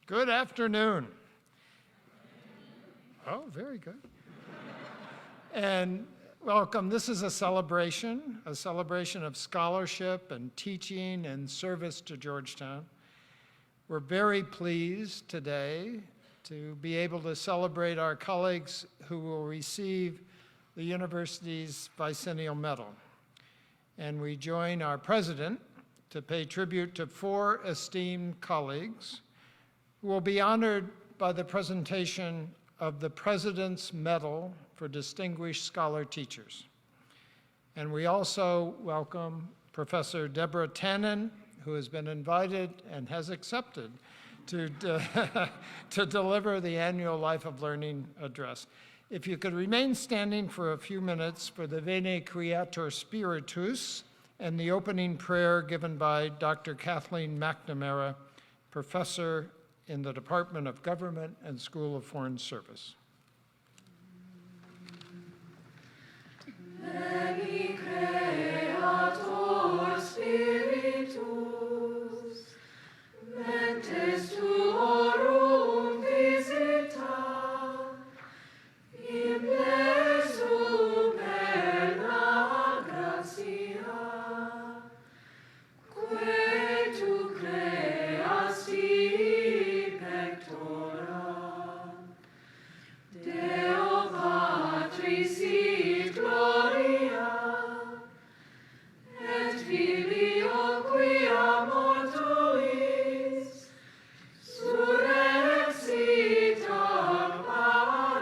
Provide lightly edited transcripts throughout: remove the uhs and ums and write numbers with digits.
Good afternoon. Oh, very good. And welcome. This is a celebration of scholarship and teaching and service to Georgetown. We're very pleased today to be able to celebrate our colleagues who will receive the university's Bicentennial Medal. And we join our president to pay tribute to 4 esteemed colleagues who will be honored by the presentation of the President's Medal for Distinguished Scholar Teachers. And we also welcome Professor Deborah Tannen, who has been invited and has accepted to deliver the annual Life of Learning address. If you could remain standing for a few minutes for the Veni Creator Spiritus and the opening prayer given by Dr. Kathleen McNamara, professor in the Department of Government and School of Foreign Service. Veni Creator Spiritus, mentes tuorum visita, imble superna gratia, que tu creasti Deo Patris sit gloria, et Filio quia mortuis surrexit ad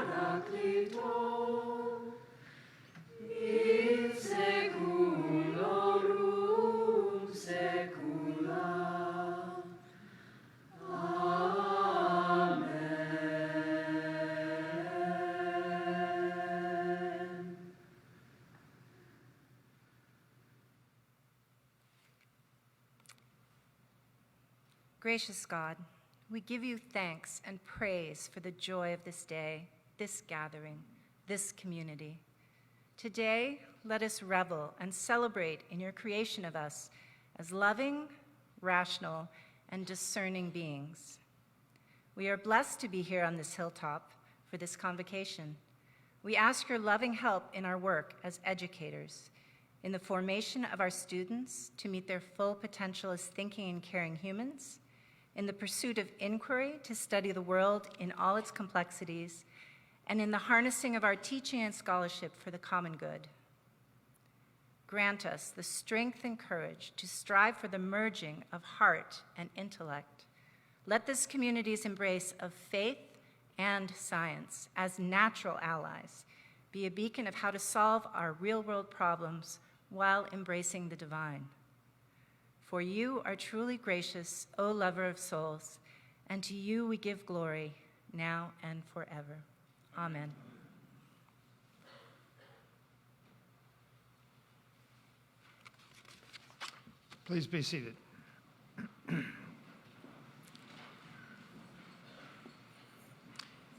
Paraclito, in seculorum saecula. Gracious God, we give you thanks and praise for the joy of this day, this gathering, this community. Today, let us revel and celebrate in your creation of us as loving, rational, and discerning beings. We are blessed to be here on this hilltop for this convocation. We ask your loving help in our work as educators, in the formation of our students to meet their full potential as thinking and caring humans, in the pursuit of inquiry to study the world in all its complexities, and in the harnessing of our teaching and scholarship for the common good. Grant us the strength and courage to strive for the merging of heart and intellect. Let this community's embrace of faith and science as natural allies be a beacon of how to solve our real-world problems while embracing the divine. For you are truly gracious, O lover of souls, and to you we give glory, now and forever. Amen. Please be seated.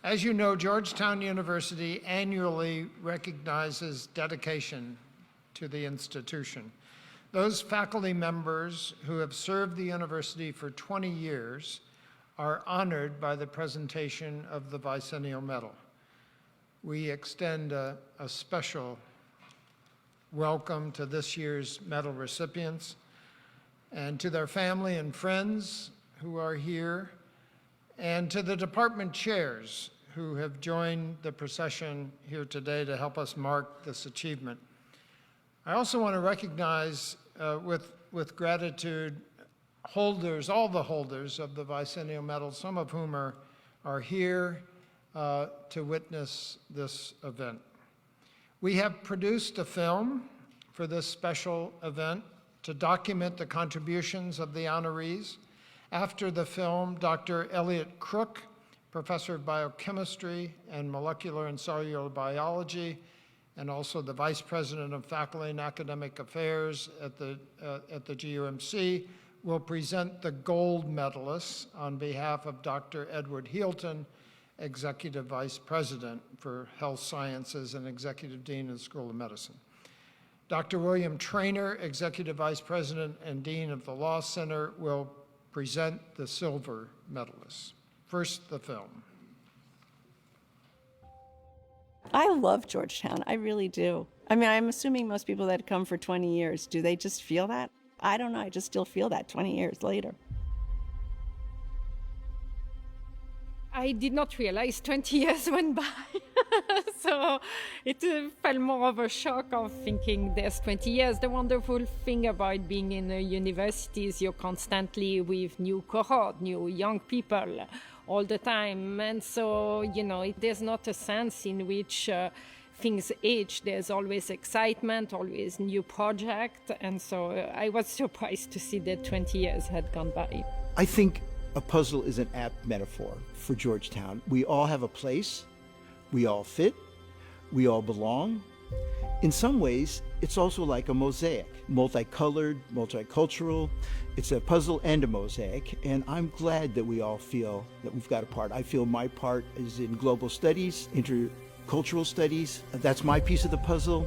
As you know, Georgetown University annually recognizes dedication to the institution. Those faculty members who have served the university for 20 years are honored by the presentation of the Bicentennial Medal. We extend a special welcome to this year's medal recipients and to their family and friends who are here, and to the department chairs who have joined the procession here today to help us mark this achievement. I also want to recognize with gratitude all the holders of the Bicentennial Medal, some of whom are here to witness this event. We have produced a film for this special event to document the contributions of the honorees. After the film, Dr. Elliot Crook, professor of biochemistry and molecular and cellular biology, and also the vice president of faculty and academic affairs at the GUMC, will present the gold medalists on behalf of Dr. Edward Healton, executive vice president for health sciences and executive dean of the School of Medicine. Dr. William Trainer, executive vice president and dean of the Law Center, will present the silver medalists. First, the film. I love Georgetown. I really do. I mean, I'm assuming most people that come for 20 years, do they just feel that? I don't know. I just still feel that 20 years later. I did not realize 20 years went by. So it felt more of a shock of thinking there's 20 years. The wonderful thing about being in a university is you're constantly with new cohort, new young people all the time. And so, there's not a sense in which things age. There's always excitement, always new project. And so I was surprised to see that 20 years had gone by. I think a puzzle is an apt metaphor for Georgetown. We all have a place, we all fit, we all belong. In some ways, it's also like a mosaic, multicolored, multicultural. It's a puzzle and a mosaic, and I'm glad that we all feel that we've got a part. I feel my part is in global studies, intercultural studies. That's my piece of the puzzle,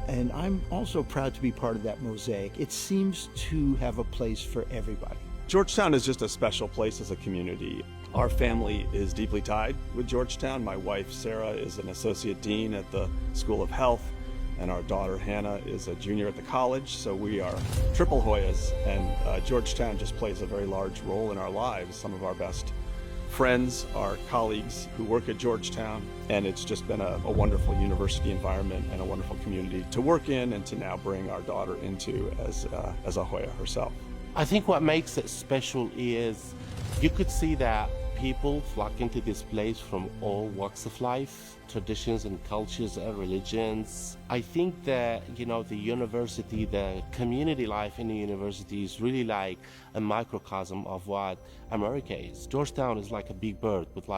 and I'm also proud to be part of that mosaic. It seems to have a place for everybody. Georgetown is just a special place as a community. Our family is deeply tied with Georgetown. My wife, Sarah, is an associate dean at the School of Health, and our daughter, Hannah, is a junior at the college. So we are triple Hoyas, and Georgetown just plays a very large role in our lives. Some of our best friends are colleagues who work at Georgetown, and it's just been a wonderful university environment and a wonderful community to work in and to now bring our daughter into as a Hoya herself. I think what makes it special is you could see that people flock into this place from all walks of life, traditions and cultures and religions. I think that, the university, the community life in the university is really like a microcosm of what America is. Georgetown is like a big bird with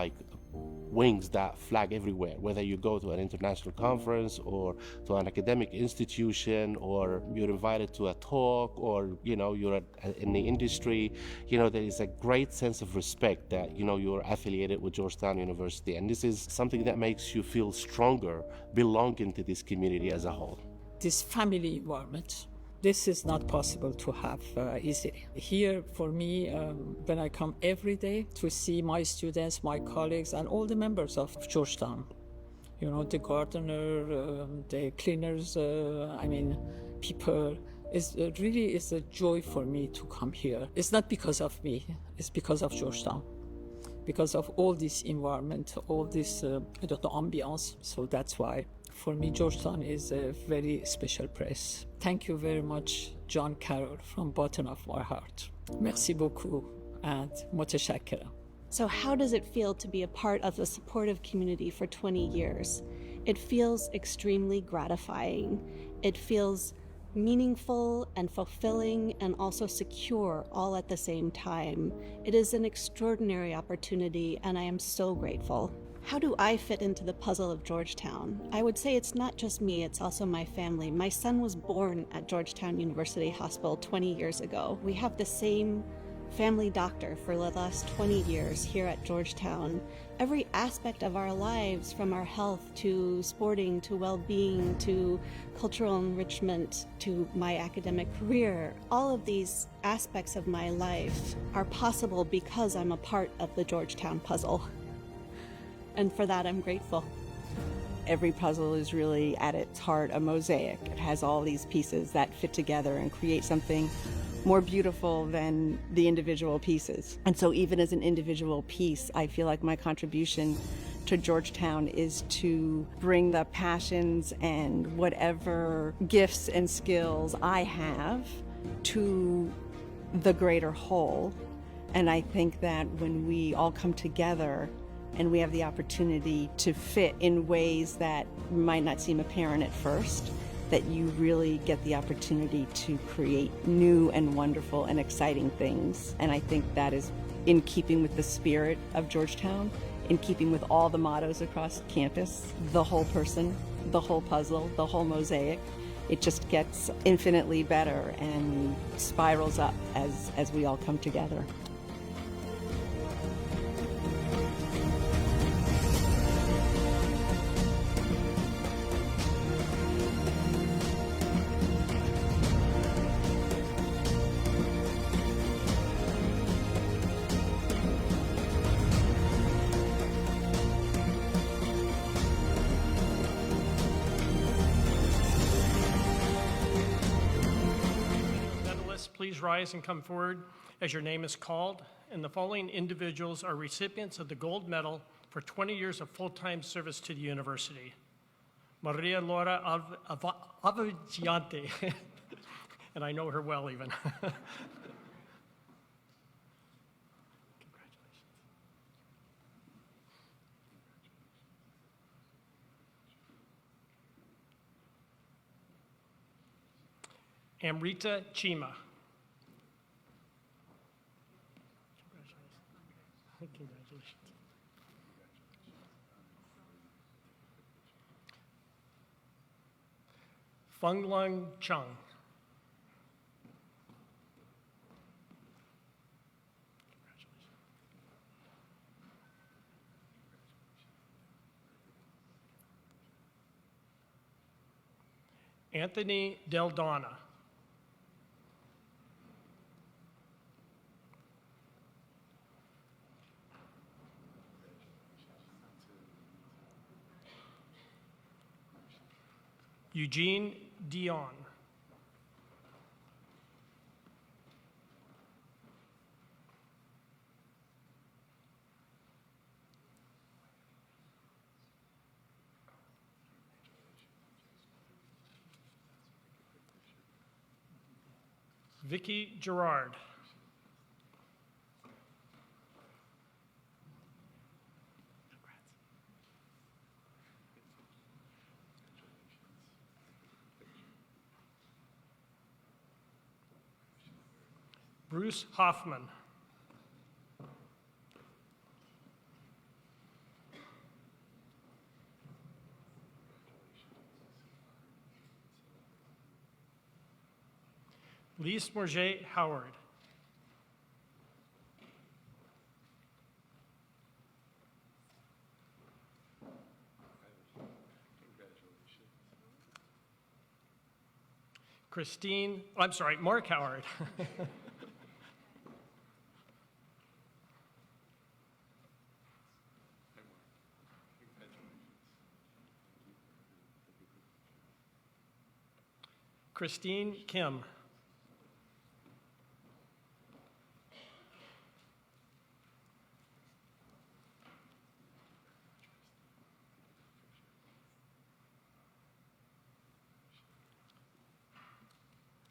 wings that flag everywhere, whether you go to an international conference or to an academic institution, or you're invited to a talk, or you're in the industry. There is a great sense of respect that you're affiliated with Georgetown University, and this is something that makes you feel stronger belonging to this community as a whole. This family environment, this is not possible to have easily. Here, for me, when I come every day to see my students, my colleagues, and all the members of Georgetown, the gardener, the cleaners, people, it really is a joy for me to come here. It's not because of me, it's because of Georgetown, because of all this environment, all this ambiance. So that's why. For me, Georgetown is a very special place. Thank you very much, John Carroll, from bottom of my heart. Merci beaucoup, and متشکرم. So how does it feel to be a part of the supportive community for 20 years? It feels extremely gratifying. It feels meaningful and fulfilling and also secure all at the same time. It is an extraordinary opportunity, and I am so grateful. How do I fit into the puzzle of Georgetown? I would say it's not just me, it's also my family. My son was born at Georgetown University Hospital 20 years ago. We have the same family doctor for the last 20 years here at Georgetown. Every aspect of our lives, from our health to sporting to well-being to cultural enrichment to my academic career, all of these aspects of my life are possible because I'm a part of the Georgetown puzzle. And for that, I'm grateful. Every puzzle is really, at its heart, a mosaic. It has all these pieces that fit together and create something more beautiful than the individual pieces. And so even as an individual piece, I feel like my contribution to Georgetown is to bring the passions and whatever gifts and skills I have to the greater whole. And I think that when we all come together and we have the opportunity to fit in ways that might not seem apparent at first, that you really get the opportunity to create new and wonderful and exciting things. And I think that is in keeping with the spirit of Georgetown, in keeping with all the mottos across campus, the whole person, the whole puzzle, the whole mosaic. It just gets infinitely better and spirals up as we all come together. Please rise and come forward as your name is called. And the following individuals are recipients of the gold medal for 20 years of full-time service to the university. Maria Laura Avagiante, and I know her well even. Amrita Chima. Congratulations. Fenglong Chung. Anthony Del Donna. Eugene Dion. Vicky Gerard. Bruce Hoffman. Lise Morget Howard. Mark Howard. Christine Kim.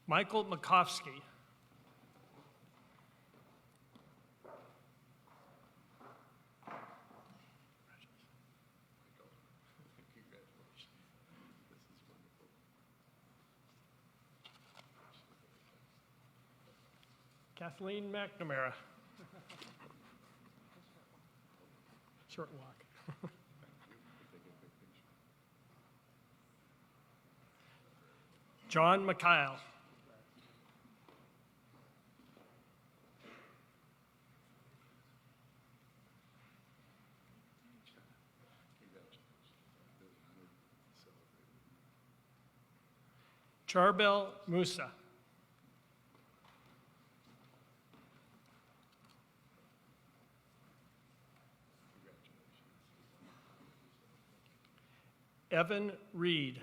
Michael Makovsky. Kathleen McNamara. Short walk. John McKyle. Charbel Musa. Evan Reed.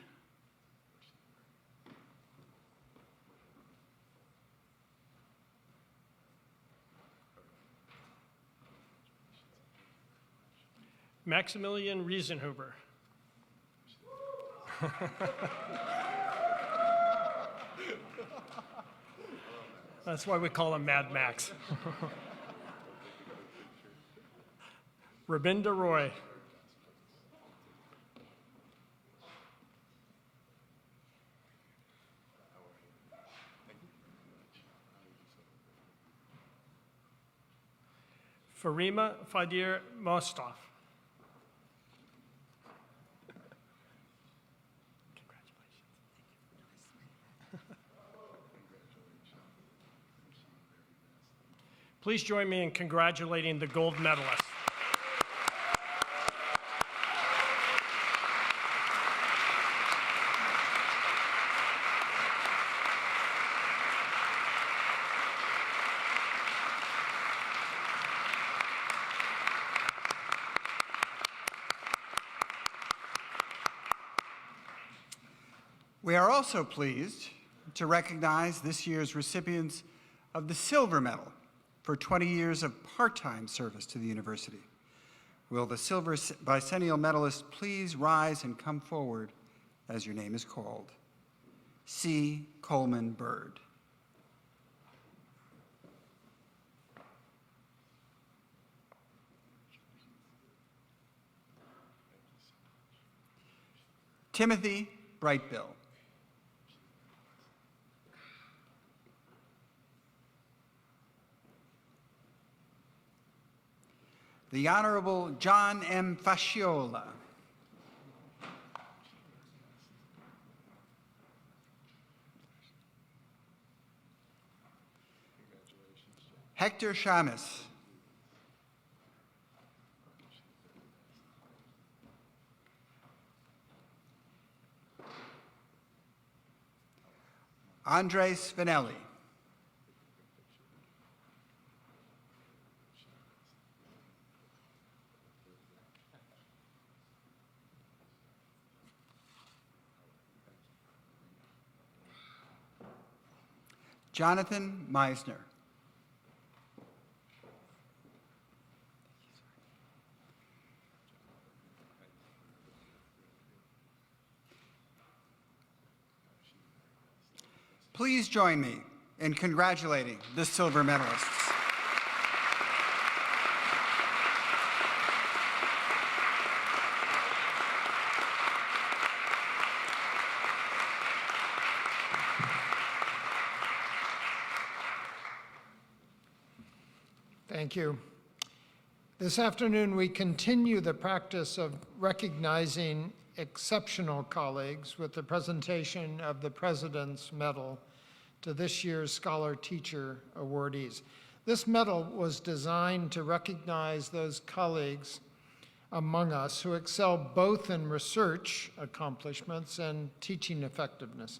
Maximilian Riesenhuber. That's why we call him Mad Max. Rabinda Roy. Farima Fadir Mostaf. Please join me in congratulating the gold medalists. We are also pleased to recognize this year's recipients of the Silver Medal for 20 years of part-time service to the university. Will the Silver Bicentennial Medalist please rise and come forward as your name is called? C. Coleman Bird. Timothy Brightbill. The Honorable John M. Fasciola. Hector Shamus. Andre Spinelli. Jonathan Meisner. Please join me in congratulating the silver medalists. Thank you. This afternoon, we continue the practice of recognizing exceptional colleagues with the presentation of the President's Medal to this year's Scholar Teacher awardees. This medal was designed to recognize those colleagues among us who excel both in research accomplishments and teaching effectiveness.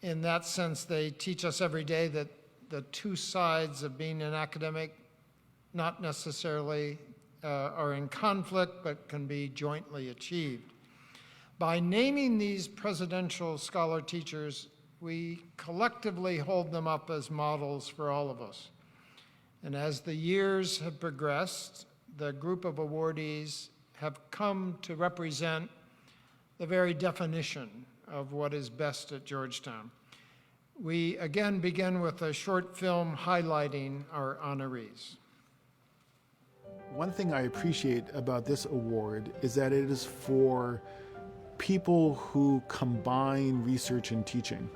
In that sense, they teach us every day that the two sides of being an academic not necessarily are in conflict, but can be jointly achieved. By naming these presidential scholar teachers, we collectively hold them up as models for all of us. And as the years have progressed, the group of awardees have come to represent the very definition of what is best at Georgetown. We again begin with a short film highlighting our honorees. One thing I appreciate about this award is that it is for people who combine research and teaching.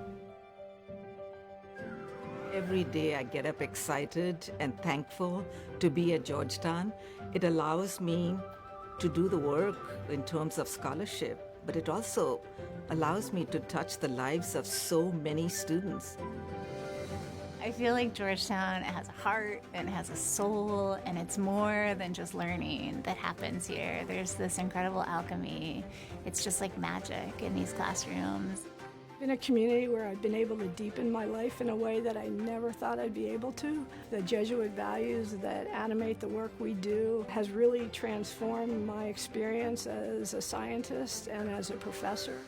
Every day I get up excited and thankful to be at Georgetown. It allows me to do the work in terms of scholarship, but it also allows me to touch the lives of so many students. I feel like Georgetown has a heart and has a soul, and it's more than just learning that happens here. There's this incredible alchemy. It's just like magic in these classrooms. In a community where I've been able to deepen my life in a way that I never thought I'd be able to. The Jesuit values that animate the work we do has really transformed my experience as a scientist and as a professor.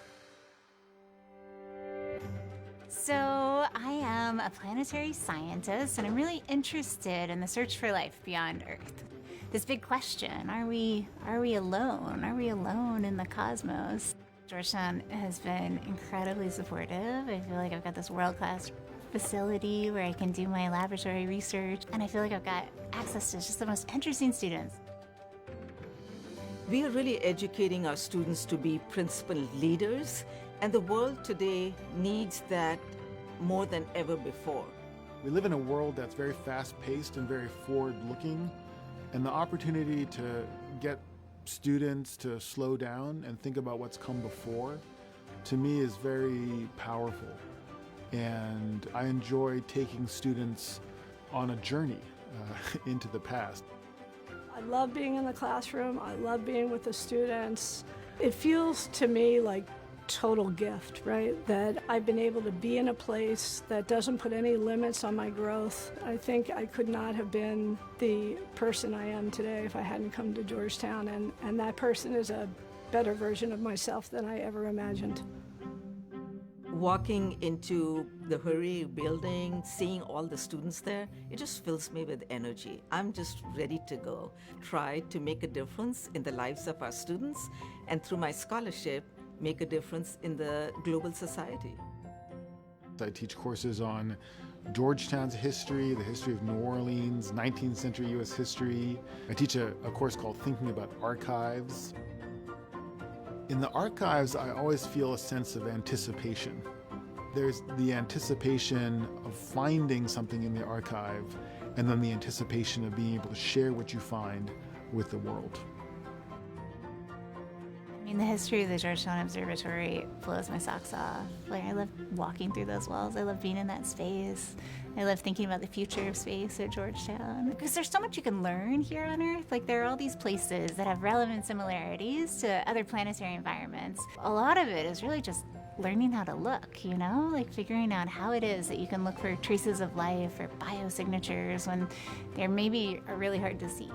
So I am a planetary scientist, and I'm really interested in the search for life beyond Earth. This big question, are we alone? Are we alone in the cosmos? Georgetown has been incredibly supportive. I feel like I've got this world-class facility where I can do my laboratory research, and I feel like I've got access to just the most interesting students. We are really educating our students to be principal leaders, and the world today needs that more than ever before. We live in a world that's very fast-paced and very forward-looking, and the opportunity to get students to slow down and think about what's come before, to me, is very powerful. And I enjoy taking students on a journey into the past. I love being in the classroom. I love being with the students. It feels to me like total gift, right? That I've been able to be in a place that doesn't put any limits on my growth. I think I could not have been the person I am today if I hadn't come to Georgetown, and that person is a better version of myself than I ever imagined. Walking into the Hurry building, seeing all the students there, it just fills me with energy. I'm just ready to go. Try to make a difference in the lives of our students, and through my scholarship, make a difference in the global society. I teach courses on Georgetown's history, the history of New Orleans, 19th century US history. I teach a course called Thinking About Archives. In the archives, I always feel a sense of anticipation. There's the anticipation of finding something in the archive, and then the anticipation of being able to share what you find with the world. I mean, the history of the Georgetown Observatory blows my socks off. Like, I love walking through those walls. I love being in that space. I love thinking about the future of space at Georgetown. Because there's so much you can learn here on Earth. Like, there are all these places that have relevant similarities to other planetary environments. A lot of it is really just learning how to look, you know? Like, figuring out how it is that you can look for traces of life or biosignatures when they maybe are really hard to see.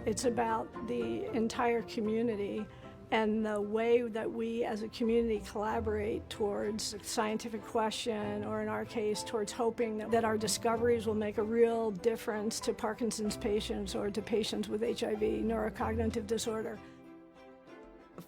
It's about the entire community and the way that we as a community collaborate towards a scientific question, or in our case, towards hoping that our discoveries will make a real difference to Parkinson's patients or to patients with HIV, neurocognitive disorder.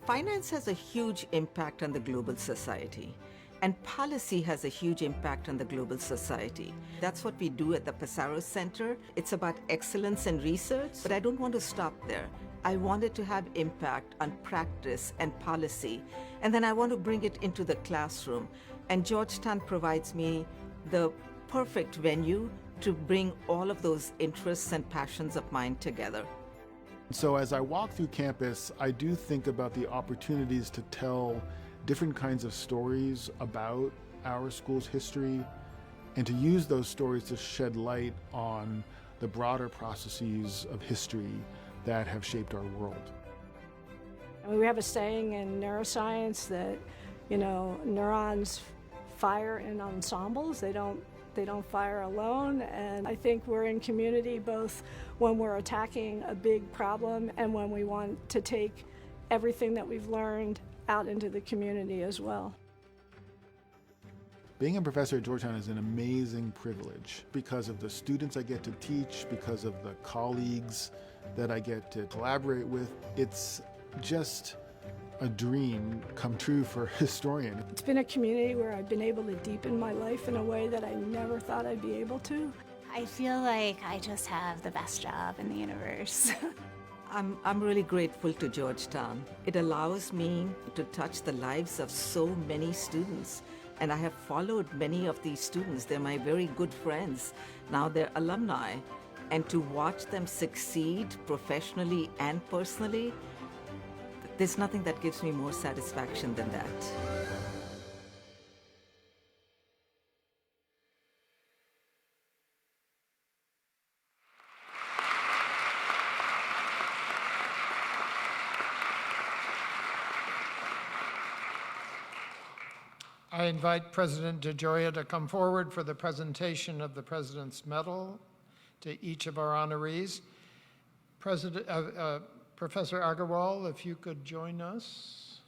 Finance has a huge impact on the global society, and policy has a huge impact on the global society. That's what we do at the Pissarro Center. It's about excellence in research, but I don't want to stop there. I want it to have impact on practice and policy, and then I want to bring it into the classroom. And Georgetown provides me the perfect venue to bring all of those interests and passions of mine together. So as I walk through campus, I do think about the opportunities to tell different kinds of stories about our school's history, and to use those stories to shed light on the broader processes of history that have shaped our world. I mean, we have a saying in neuroscience that, you know, neurons fire in ensembles. They don't fire alone, and I think we're in community both when we're attacking a big problem and when we want to take everything that we've learned out into the community as well. Being a professor at Georgetown is an amazing privilege because of the students I get to teach, because of the colleagues that I get to collaborate with. It's just a dream come true for a historian. It's been a community where I've been able to deepen my life in a way that I never thought I'd be able to. I feel like I just have the best job in the universe. I'm really grateful to Georgetown. It allows me to touch the lives of so many students. And I have followed many of these students. They're my very good friends. Now they're alumni. And to watch them succeed professionally and personally, there's nothing that gives me more satisfaction than that. I invite President DeGioia to come forward for the presentation of the President's Medal to each of our honorees. Professor Agarwal, if you could join us.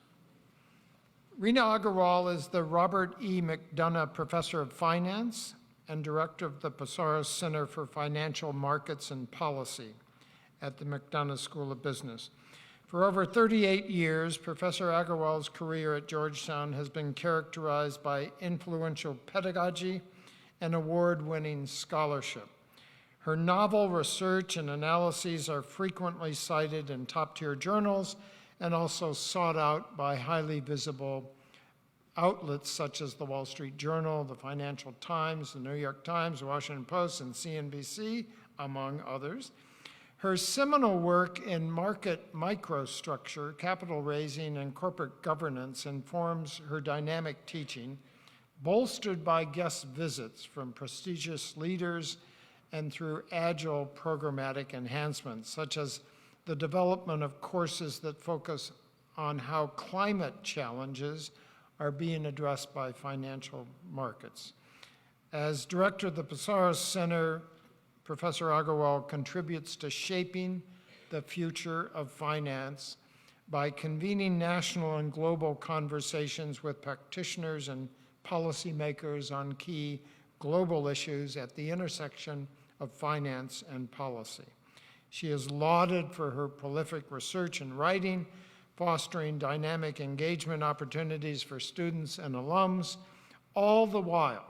Rina Agarwal is the Robert E. McDonough Professor of Finance and Director of the Pissarro Center for Financial Markets and Policy at the McDonough School of Business. For over 38 years, Professor Agarwal's career at Georgetown has been characterized by influential pedagogy and award-winning scholarship. Her novel research and analyses are frequently cited in top-tier journals and also sought out by highly visible outlets such as the Wall Street Journal, the Financial Times, the New York Times, the Washington Post, and CNBC, among others. Her seminal work in market microstructure, capital raising, and corporate governance informs her dynamic teaching, bolstered by guest visits from prestigious leaders and through agile programmatic enhancements, such as the development of courses that focus on how climate challenges are being addressed by financial markets. As director of the Pasaris Center, Professor Agarwal contributes to shaping the future of finance by convening national and global conversations with practitioners and policymakers on key global issues at the intersection of finance and policy. She is lauded for her prolific research and writing, fostering dynamic engagement opportunities for students and alums, all the while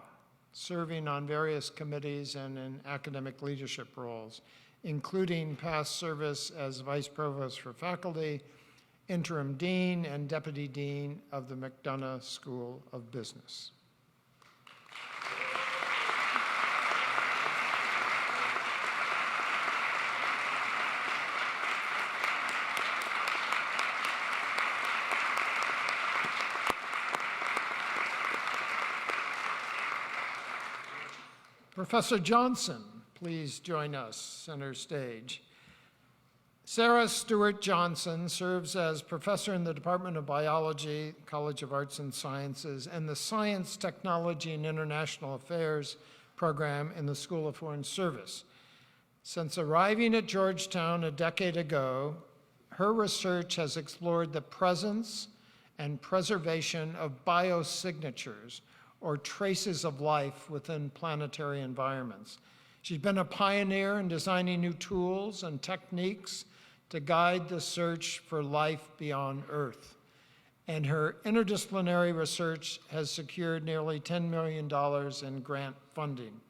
serving on various committees and in academic leadership roles, including past service as Vice Provost for Faculty, Interim Dean, and Deputy Dean of the McDonough School of Business. Professor Johnson, please join us center stage. Sarah Stewart Johnson serves as professor in the Department of Biology, College of Arts and Sciences, and the Science, Technology, and International Affairs program in the School of Foreign Service. Since arriving at Georgetown a decade ago, her research has explored the presence and preservation of biosignatures, or traces of life within planetary environments. She's been a pioneer in designing new tools and techniques to guide the search for life beyond Earth. And her interdisciplinary research has secured nearly $10 million in grant funding.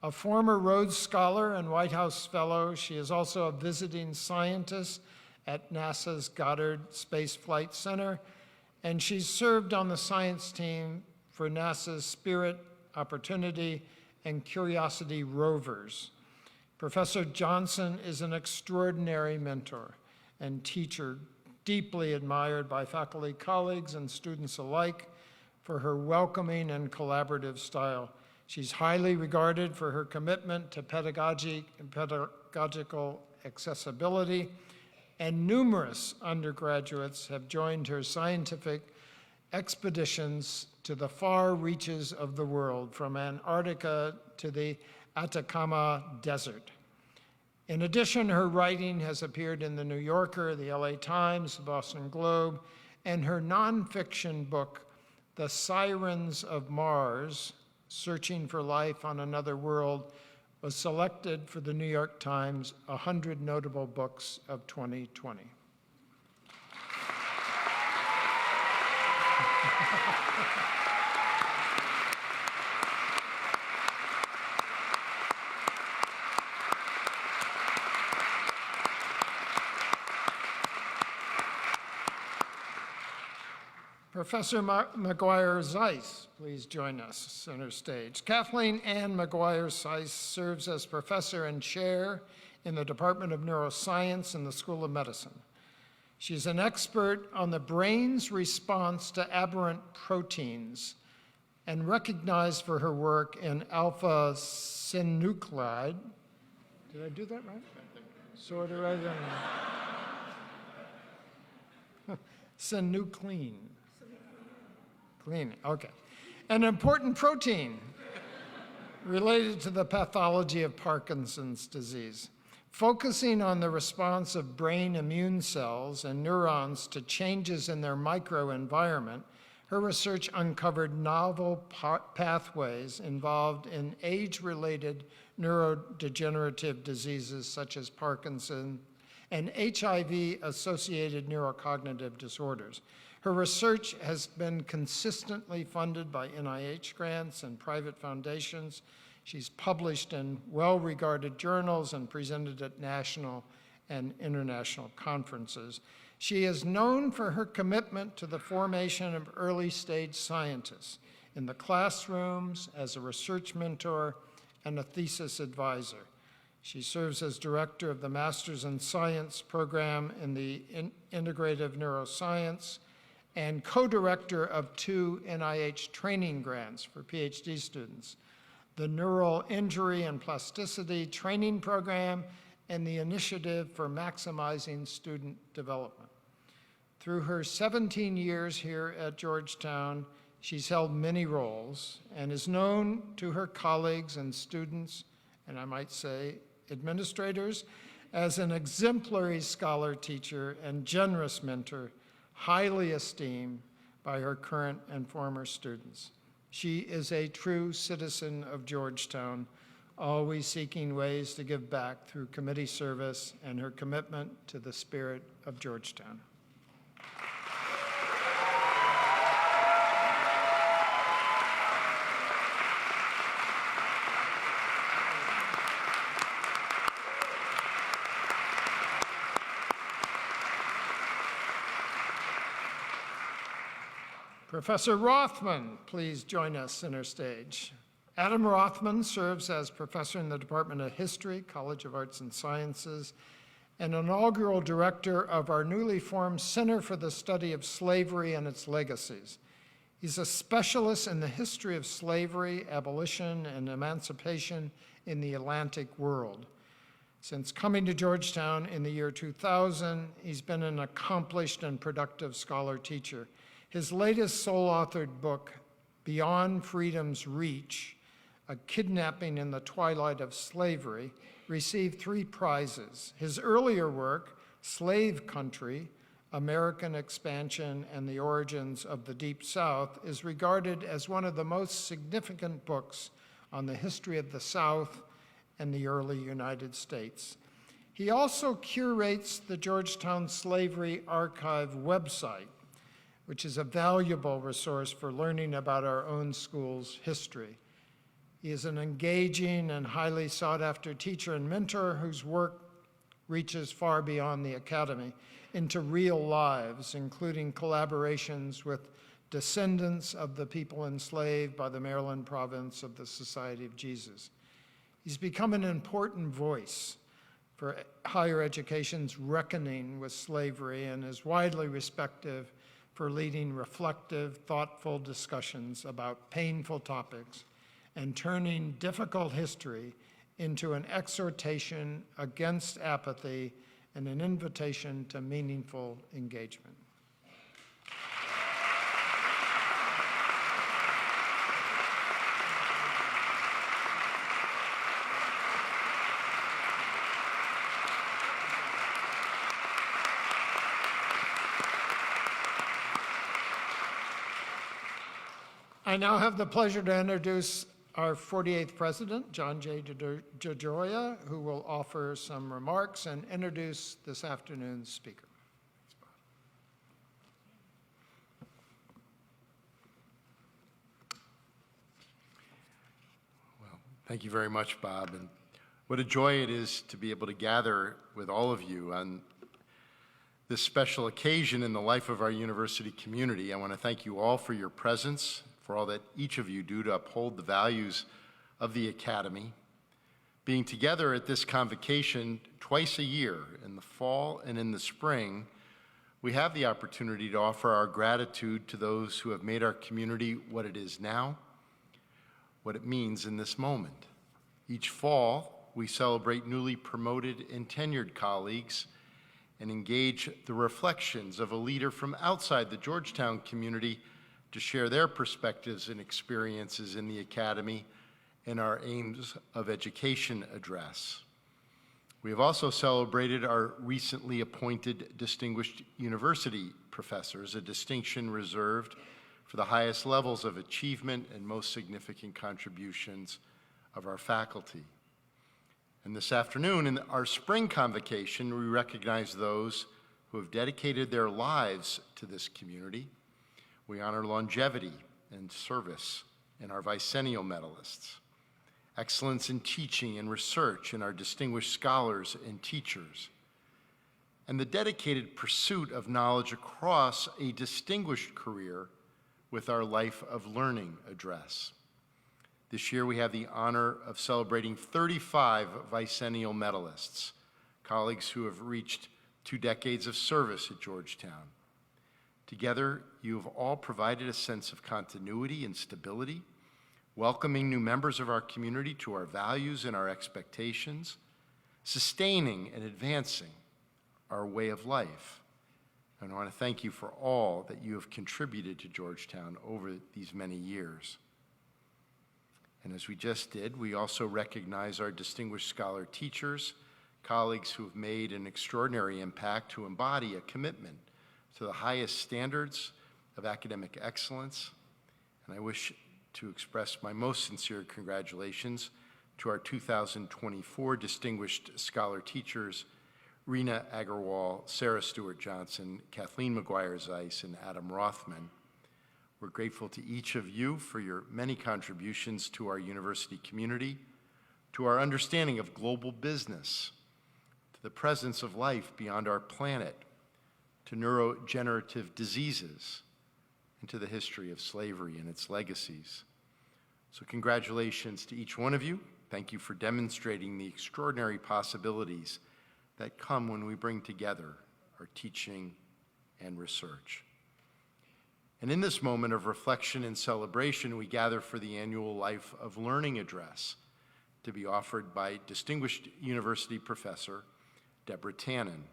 A former Rhodes Scholar and White House Fellow, she is also a visiting scientist at NASA's Goddard Space Flight Center, and she's served on the science team for NASA's Spirit, Opportunity, and Curiosity rovers. Professor Johnson is an extraordinary mentor and teacher, deeply admired by faculty colleagues and students alike for her welcoming and collaborative style. She's highly regarded for her commitment to pedagogical accessibility, and numerous undergraduates have joined her scientific expeditions to the far reaches of the world, from Antarctica to the Atacama Desert. In addition, her writing has appeared in the New Yorker, the LA Times, the Boston Globe, and her nonfiction book, The Sirens of Mars, Searching for Life on Another World, was selected for the New York Times 100 Notable Books of 2020. Professor McGuire Zeiss, please join us center stage. Kathleen Ann McGuire Zeiss serves as professor and chair in the Department of Neuroscience in the School of Medicine. She's an expert on the brain's response to aberrant proteins and recognized for her work in alpha-synuclein. Did I do that right? Sort of right. Synuclein. Clean, okay. An important protein related to the pathology of Parkinson's disease. Focusing on the response of brain immune cells and neurons to changes in their microenvironment, her research uncovered novel pathways involved in age-related neurodegenerative diseases such as Parkinson and HIV-associated neurocognitive disorders. Her research has been consistently funded by NIH grants and private foundations. She's published in well-regarded journals and presented at national and international conferences. She is known for her commitment to the formation of early-stage scientists in the classrooms, as a research mentor, and a thesis advisor. She serves as director of the Masters in Science program in the Integrative Neuroscience and co-director of 2 NIH training grants for PhD students, the Neural Injury and Plasticity Training Program, and the Initiative for Maximizing Student Development. Through her 17 years here at Georgetown, she's held many roles and is known to her colleagues and students, and I might say administrators, as an exemplary scholar, teacher, and generous mentor, highly esteemed by her current and former students. She is a true citizen of Georgetown, always seeking ways to give back through committee service and her commitment to the spirit of Georgetown. Professor Rothman, please join us center stage. Adam Rothman serves as professor in the Department of History, College of Arts and Sciences, and inaugural director of our newly formed Center for the Study of Slavery and Its Legacies. He's a specialist in the history of slavery, abolition, and emancipation in the Atlantic world. Since coming to Georgetown in the year 2000, he's been an accomplished and productive scholar-teacher. His latest sole-authored book, Beyond Freedom's Reach, A Kidnapping in the Twilight of Slavery, received 3 prizes. His earlier work, Slave Country, American Expansion and the Origins of the Deep South, is regarded as one of the most significant books on the history of the South and the early United States. He also curates the Georgetown Slavery Archive website, which is a valuable resource for learning about our own school's history. He is an engaging and highly sought-after teacher and mentor whose work reaches far beyond the academy into real lives, including collaborations with descendants of the people enslaved by the Maryland province of the Society of Jesus. He's become an important voice for higher education's reckoning with slavery and is widely respected for leading reflective, thoughtful discussions about painful topics and turning difficult history into an exhortation against apathy and an invitation to meaningful engagement. I now have the pleasure to introduce our 48th president, John J. DeGioia, who will offer some remarks and introduce this afternoon's speaker. Well, thank you very much, Bob. And what a joy it is to be able to gather with all of you on this special occasion in the life of our university community. I want to thank you all for your presence, for all that each of you do to uphold the values of the Academy. Being together at this convocation twice a year, in the fall and in the spring, we have the opportunity to offer our gratitude to those who have made our community what it is now, what it means in this moment. Each fall, we celebrate newly promoted and tenured colleagues and engage the reflections of a leader from outside the Georgetown community to share their perspectives and experiences in the Academy and our aims of education address. We have also celebrated our recently appointed Distinguished University Professors, a distinction reserved for the highest levels of achievement and most significant contributions of our faculty. And this afternoon, in our spring convocation, we recognize those who have dedicated their lives to this community. We honor longevity and service in our bicentennial medalists. excellence in teaching and research in our distinguished scholars and teachers, and the dedicated pursuit of knowledge across a distinguished career with our Life of Learning address. This year we have the honor of celebrating 35 Vicennial medalists, colleagues who have reached 2 decades of service at Georgetown. Together, you have all provided a sense of continuity and stability, welcoming new members of our community to our values and our expectations, sustaining and advancing our way of life. And I want to thank you for all that you have contributed to Georgetown over these many years. And as we just did, we also recognize our distinguished scholar teachers, colleagues who have made an extraordinary impact to embody a commitment to the highest standards of academic excellence. And I wish to express my most sincere congratulations to our 2024 Distinguished Scholar Teachers, Rena Agarwal, Sarah Stewart-Johnson, Kathleen McGuire-Zeiss, and Adam Rothman. We're grateful to each of you for your many contributions to our university community, to our understanding of global business, to the presence of life beyond our planet, to neurodegenerative diseases, and to the history of slavery and its legacies. So congratulations to each one of you. Thank you for demonstrating the extraordinary possibilities that come when we bring together our teaching and research. And in this moment of reflection and celebration, we gather for the annual Life of Learning address to be offered by distinguished university professor Deborah Tannen.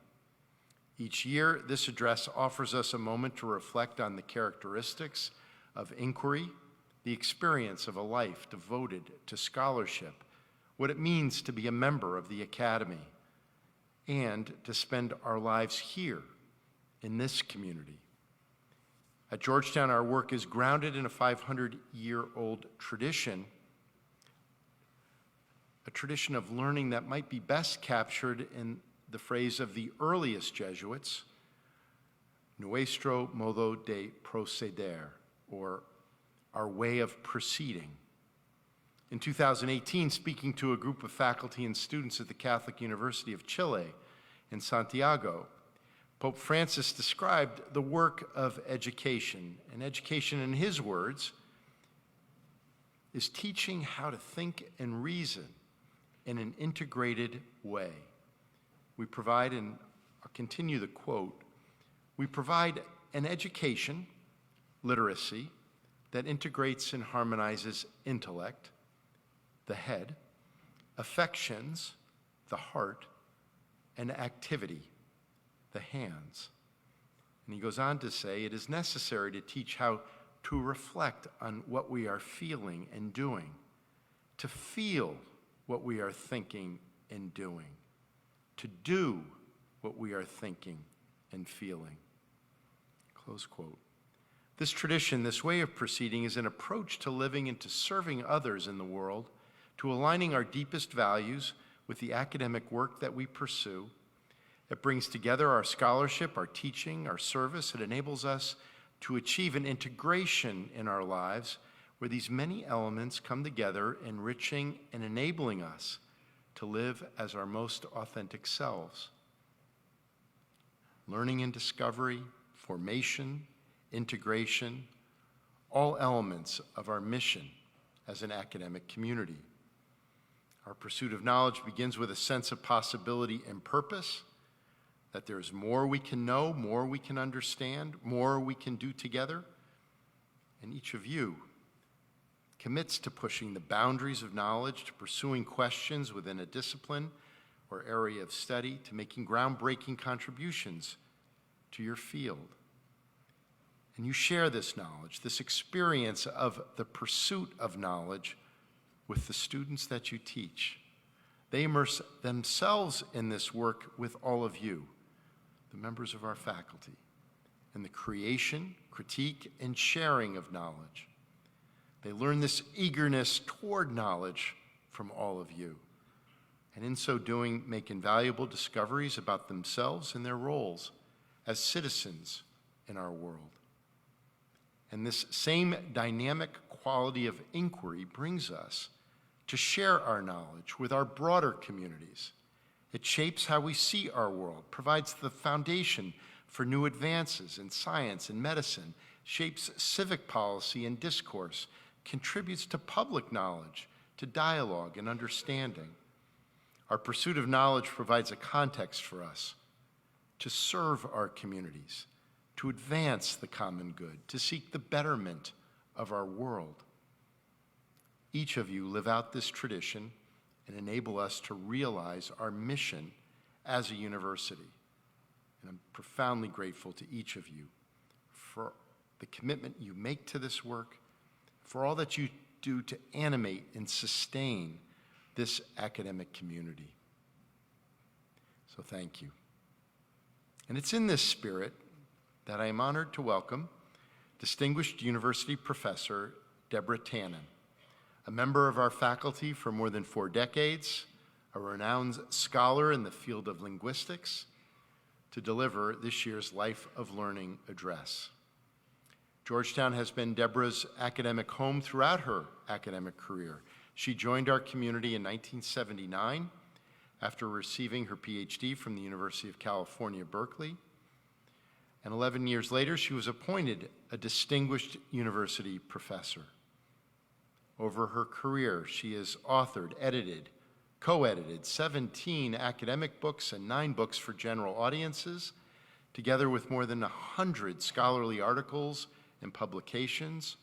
Each year, this address offers us a moment to reflect on the characteristics of inquiry, the experience of a life devoted to scholarship, what it means to be a member of the Academy, and to spend our lives here in this community. At Georgetown, our work is grounded in a 500-year-old tradition, a tradition of learning that might be best captured in the phrase of the earliest Jesuits, nuestro modo de proceder, or our way of proceeding. In 2018, speaking to a group of faculty and students at the Catholic University of Chile in Santiago, Pope Francis described the work of education. And education, in his words, is teaching how to think and reason in an integrated way. We provide, and I'll continue the quote, we provide an education, literacy, that integrates and harmonizes intellect, the head, affections, the heart, and activity, the hands. And he goes on to say, it is necessary to teach how to reflect on what we are feeling and doing, to feel what we are thinking and doing, to do what we are thinking and feeling. Close quote. This tradition, this way of proceeding, is an approach to living and to serving others in the world, to aligning our deepest values with the academic work that we pursue. It brings together our scholarship, our teaching, our service. It enables us to achieve an integration in our lives where these many elements come together, enriching and enabling us to live as our most authentic selves. Learning and discovery, formation, integration, all elements of our mission as an academic community. Our pursuit of knowledge begins with a sense of possibility and purpose, that there's more we can know, more we can understand, more we can do together. And each of you commits to pushing the boundaries of knowledge, to pursuing questions within a discipline or area of study, to making groundbreaking contributions to your field. And you share this knowledge, this experience of the pursuit of knowledge with the students that you teach. They immerse themselves in this work with all of you, the members of our faculty, in the creation, critique, and sharing of knowledge. They learn this eagerness toward knowledge from all of you, and in so doing, make invaluable discoveries about themselves and their roles as citizens in our world. And this same dynamic quality of inquiry brings us to share our knowledge with our broader communities. It shapes how we see our world, provides the foundation for new advances in science and medicine, shapes civic policy and discourse, contributes to public knowledge, to dialogue and understanding. Our pursuit of knowledge provides a context for us to serve our communities, to advance the common good, to seek the betterment of our world. Each of you live out this tradition and enable us to realize our mission as a university. And I'm profoundly grateful to each of you for the commitment you make to this work, for all that you do to animate and sustain this academic community. So thank you. And it's in this spirit that I am honored to welcome distinguished university professor Deborah Tannen, a member of our faculty for more than 4 decades, a renowned scholar in the field of linguistics, to deliver this year's Life of Learning address. Georgetown has been Deborah's academic home throughout her academic career. She joined our community in 1979 after receiving her PhD from the University of California, Berkeley. And 11 years later, she was appointed a distinguished university professor. Over her career, she has authored, edited, co-edited 17 academic books and 9 books for general audiences, together with more than 100 scholarly articles and publications.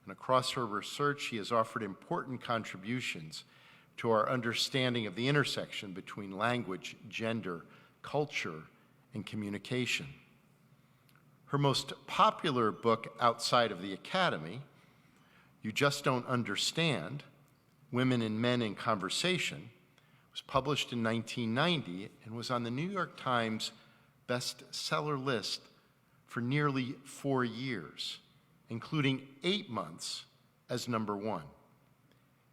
And across her research, she has offered important contributions to our understanding of the intersection between language, gender, culture, and communication. Her most popular book outside of the academy, You Just Don't Understand, Women and Men in Conversation, was published in 1990 and was on the New York Times bestseller list for nearly 4 years, including 8 months as #1.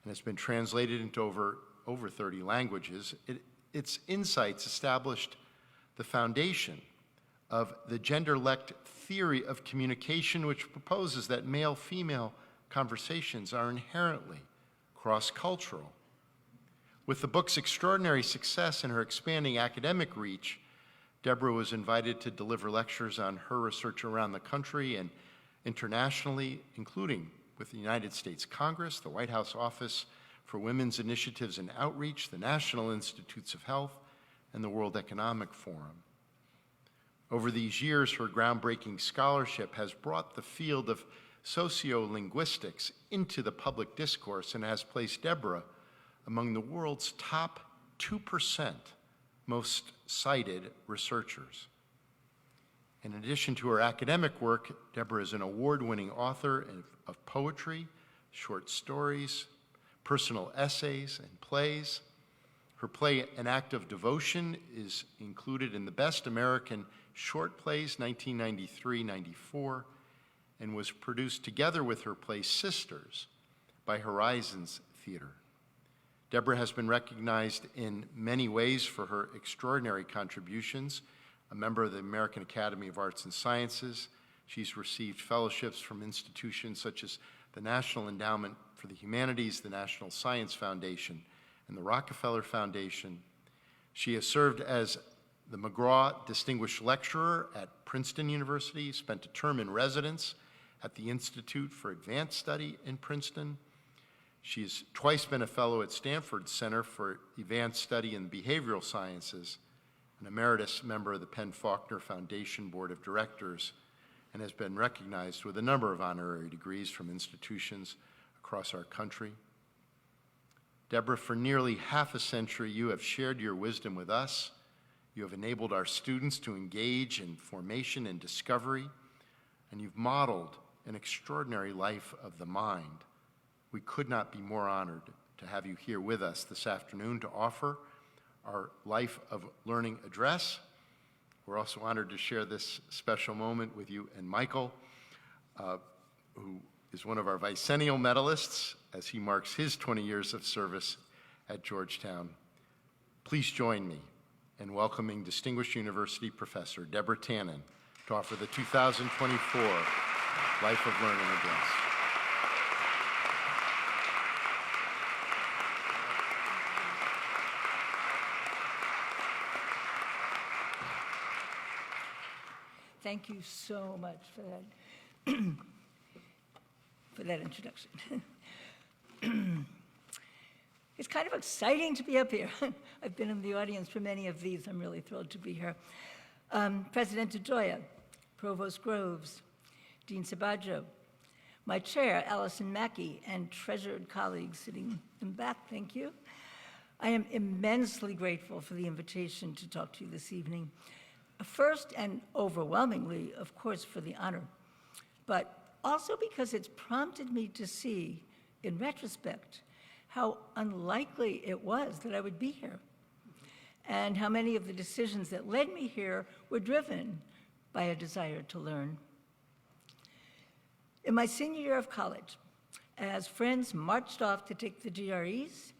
And it's been translated into over 30 languages. Its insights established the foundation of the gender-lect theory of communication, which proposes that male-female conversations are inherently cross-cultural. With the book's extraordinary success and her expanding academic reach, Deborah was invited to deliver lectures on her research around the country and internationally, including with the United States Congress, the White House Office for Women's Initiatives and Outreach, the National Institutes of Health, and the World Economic Forum. Over these years, her groundbreaking scholarship has brought the field of sociolinguistics into the public discourse and has placed Deborah among the world's top 2% most cited researchers. In addition to her academic work, Deborah is an award-winning author of poetry, short stories, personal essays, and plays. Her play, An Act of Devotion, is included in the Best American Short Plays 1993-94 and was produced together with her play Sisters by Horizons Theater. Deborah has been recognized in many ways for her extraordinary contributions. A member of the American Academy of Arts and Sciences, she's received fellowships from institutions such as the National Endowment for the Humanities, the National Science Foundation, and the Rockefeller Foundation. She has served as the McGraw Distinguished Lecturer at Princeton University, spent a term in residence at the Institute for Advanced Study in Princeton. She has twice been a fellow at Stanford Center for Advanced Study in Behavioral Sciences, an emeritus member of the Penn-Faulkner Foundation Board of Directors, and has been recognized with a number of honorary degrees from institutions across our country. Deborah, for nearly half a century, you have shared your wisdom with us. You have enabled our students to engage in formation and discovery, and you've modeled an extraordinary life of the mind. We could not be more honored to have you here with us this afternoon to offer our Life of Learning address. We're also honored to share this special moment with you and Michael, who is one of our bicentennial medalists as he marks his 20 years of service at Georgetown. Please join me in welcoming Distinguished University Professor Deborah Tannen to offer the 2024 Life of Learning address. Thank you so much for that, for that introduction. It's kind of exciting to be up here. I've been in the audience for many of these. I'm really thrilled to be here. President DeGioia, Provost Groves, Dean Sabaggio, my chair, Allison Mackey, and treasured colleagues sitting in the back, thank you. I am immensely grateful for the invitation to talk to you this evening. First and overwhelmingly, of course, for the honor, but also because it's prompted me to see, in retrospect, how unlikely it was that I would be here, and how many of the decisions that led me here were driven by a desire to learn. In my senior year of college, as friends marched off to take the GREs,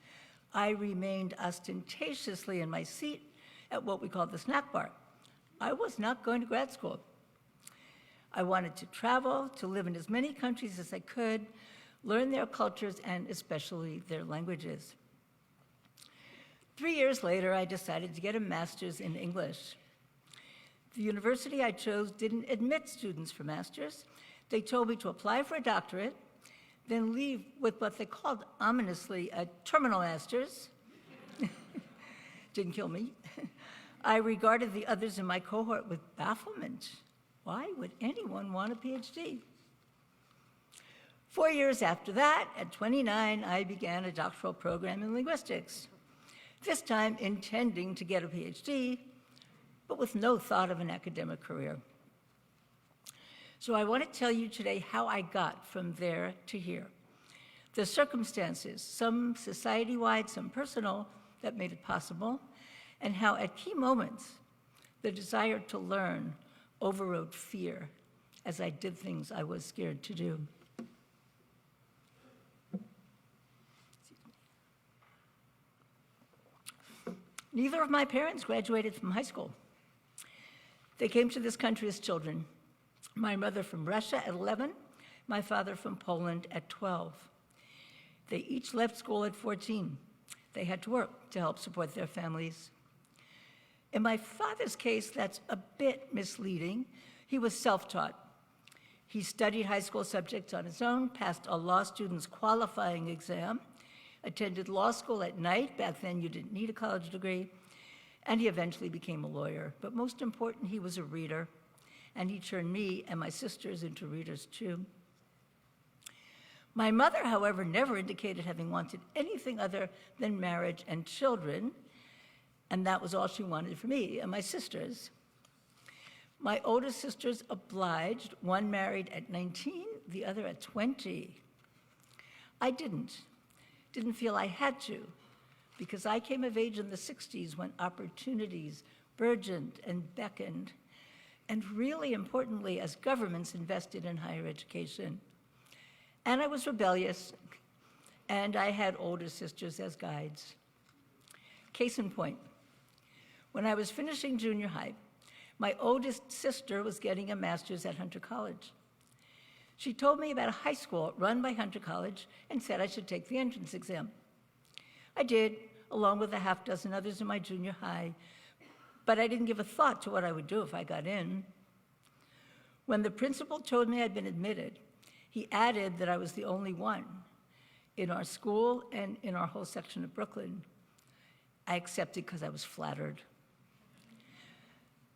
I remained ostentatiously in my seat at what we called the snack bar. I was not going to grad school. I wanted to travel, to live in as many countries as I could, learn their cultures and especially their languages. 3 years later, I decided to get a master's in English. The university I chose didn't admit students for masters. They told me to apply for a doctorate, then leave with what they called ominously a terminal master's. Didn't kill me. I regarded the others in my cohort with bafflement. Why would anyone want a PhD? 4 years after that, at 29, I began a doctoral program in linguistics, this time intending to get a PhD, but with no thought of an academic career. So I want to tell you today how I got from there to here. The circumstances, some society-wide, some personal, that made it possible, and how at key moments, the desire to learn overrode fear as I did things I was scared to do. Neither of my parents graduated from high school. They came to this country as children. My mother from Russia at 11, my father from Poland at 12. They each left school at 14. They had to work to help support their families. In my father's case, that's a bit misleading. He was self-taught. He studied high school subjects on his own, passed a law student's qualifying exam, attended law school at night. Back then, you didn't need a college degree. And he eventually became a lawyer. But most important, he was a reader. And he turned me and my sisters into readers, too. My mother, however, never indicated having wanted anything other than marriage and children. And that was all she wanted for me and my sisters. My older sisters obliged, one married at 19, the other at 20. I didn't feel I had to, because I came of age in the 60s when opportunities burgeoned and beckoned, and really importantly, as governments invested in higher education. And I was rebellious, and I had older sisters as guides. Case in point, when I was finishing junior high, my oldest sister was getting a master's at Hunter College. She told me about a high school run by Hunter College and said I should take the entrance exam. I did, along with a half dozen others in my junior high, but I didn't give a thought to what I would do if I got in. When the principal told me I'd been admitted, he added that I was the only one in our school and in our whole section of Brooklyn. I accepted because I was flattered.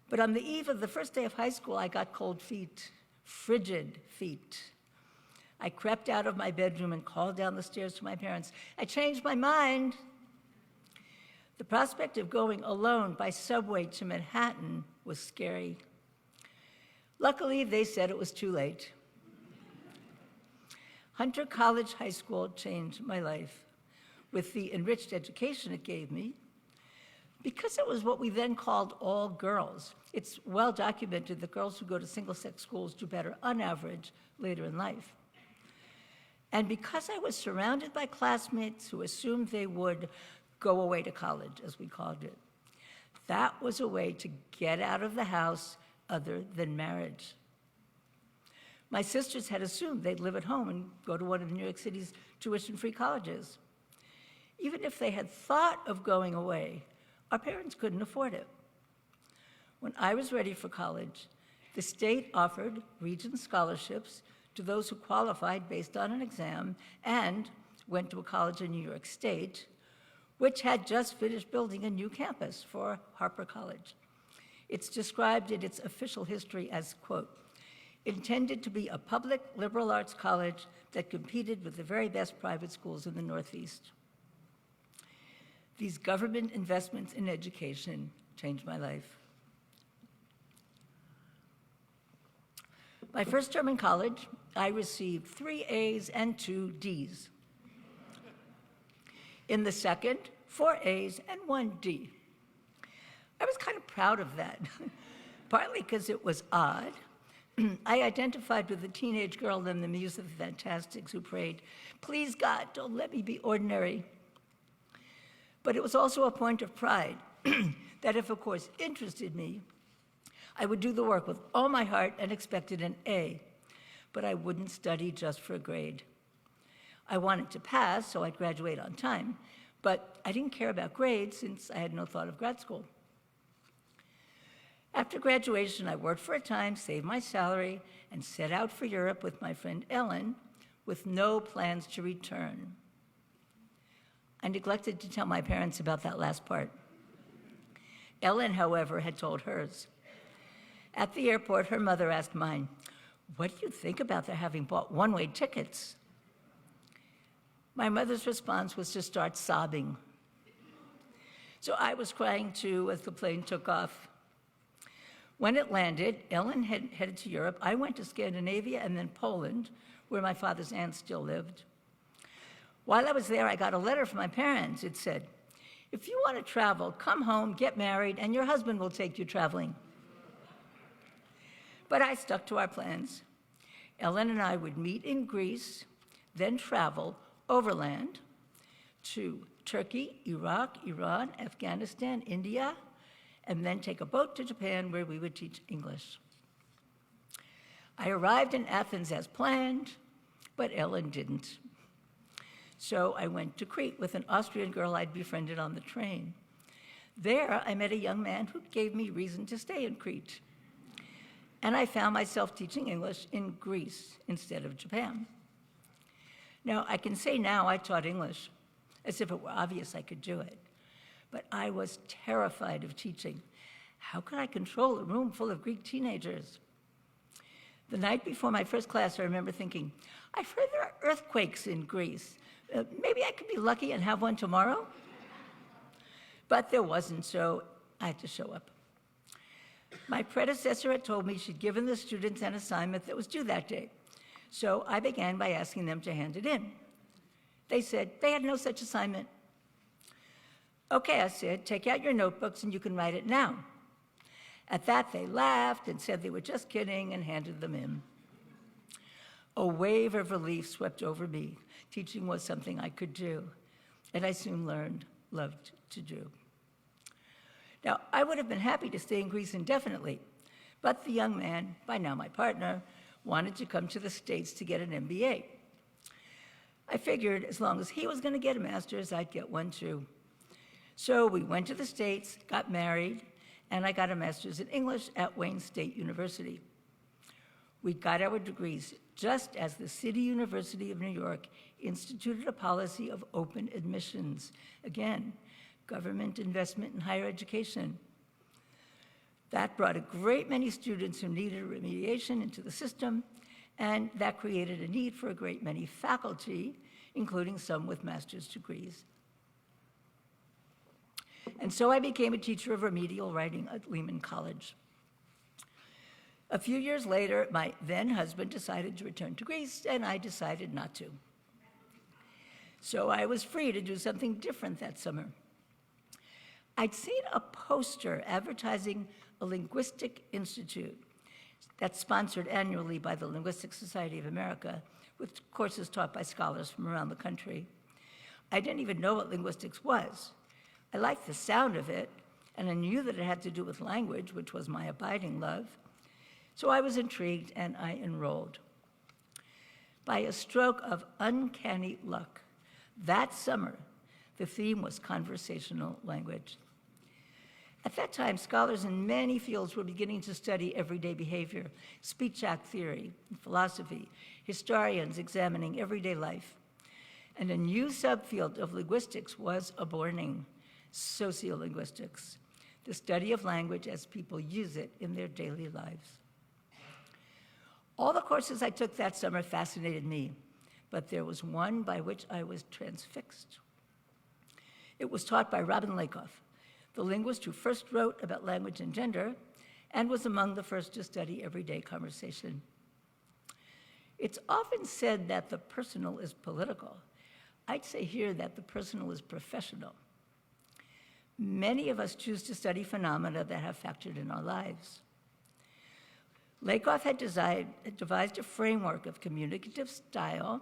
But on the eve of the first day of high school, I got cold feet. Frigid feet. I crept out of my bedroom and called down the stairs to my parents. I changed my mind. The prospect of going alone by subway to Manhattan was scary. Luckily, they said it was too late. Hunter College High School changed my life with the enriched education it gave me. Because it was what we then called all girls, it's well documented that girls who go to single-sex schools do better on average later in life. And because I was surrounded by classmates who assumed they would go away to college, as we called it, that was a way to get out of the house other than marriage. My sisters had assumed they'd live at home and go to one of New York City's tuition-free colleges. Even if they had thought of going away, our parents couldn't afford it. When I was ready for college, The state offered Regents scholarships to those who qualified based on an exam and went to a college in New York State, which had just finished building a new campus for Harper College. It's described in its official history as, quote, intended to be a public liberal arts college that competed with the very best private schools in the Northeast. These government investments in education changed my life. My first term in college, I received 3 A's and 2 D's. In the second, 4 A's and 1 D. I was kind of proud of that, partly because it was odd. I identified with the teenage girl in the Muse of the Fantastics who prayed, "Please, God, don't let me be ordinary." But it was also a point of pride that if a course interested me, I would do the work with all my heart and expected an A, but I wouldn't study just for a grade. I wanted to pass, so I'd graduate on time, but I didn't care about grades since I had no thought of grad school. After graduation, I worked for a time, saved my salary, and set out for Europe with my friend Ellen with no plans to return. I neglected to tell my parents about that last part. Ellen, however, had told hers. At the airport, her mother asked mine, "What do you think about their having bought one-way tickets?" My mother's response was to start sobbing. So I was crying too as the plane took off. When it landed, Ellen headed to Europe. I went to Scandinavia and then Poland, where my father's aunt still lived. While I was there, I got a letter from my parents. It said, "If you want to travel, come home, get married, and your husband will take you traveling." But I stuck to our plans. Ellen and I would meet in Greece, then travel overland to Turkey, Iraq, Iran, Afghanistan, India, and then take a boat to Japan where we would teach English. I arrived in Athens as planned, but Ellen didn't. So I went to Crete with an Austrian girl I'd befriended on the train. There, I met a young man who gave me reason to stay in Crete. And I found myself teaching English in Greece instead of Japan. Now, I can say now I taught English, as if it were obvious I could do it. But I was terrified of teaching. How could I control a room full of Greek teenagers? The night before my first class, I remember thinking, I've heard there are earthquakes in Greece. Maybe I could be lucky and have one tomorrow? But there wasn't, so I had to show up. My predecessor had told me she'd given the students an assignment that was due that day. So I began by asking them to hand it in. They said they had no such assignment. Okay, I said, take out your notebooks and you can write it now. At that, they laughed and said they were just kidding and handed them in. A wave of relief swept over me. Teaching was something I could do, and I soon loved to do. Now, I would have been happy to stay in Greece indefinitely, but the young man, by now my partner, wanted to come to the States to get an MBA. I figured as long as he was going to get a master's, I'd get one too. So we went to the States, got married, and I got a master's in English at Wayne State University. We got our degrees just as the City University of New York instituted a policy of open admissions. Again, government investment in higher education. That brought a great many students who needed remediation into the system, and that created a need for a great many faculty, including some with master's degrees. And so I became a teacher of remedial writing at Lehman College. A few years later, my then husband decided to return to Greece, and I decided not to. So I was free to do something different that summer. I'd seen a poster advertising a linguistic institute that's sponsored annually by the Linguistic Society of America, with courses taught by scholars from around the country. I didn't even know what linguistics was. I liked the sound of it, and I knew that it had to do with language, which was my abiding love. So I was intrigued, and I enrolled. By a stroke of uncanny luck, that summer, the theme was conversational language. At that time, scholars in many fields were beginning to study everyday behavior, speech act theory, philosophy, historians examining everyday life. And a new subfield of linguistics was aborning, sociolinguistics, the study of language as people use it in their daily lives. All the courses I took that summer fascinated me, but there was one by which I was transfixed. It was taught by Robin Lakoff, the linguist who first wrote about language and gender and was among the first to study everyday conversation. It's often said that the personal is political. I'd say here that the personal is professional. Many of us choose to study phenomena that have factored in our lives. Lakoff had devised a framework of communicative style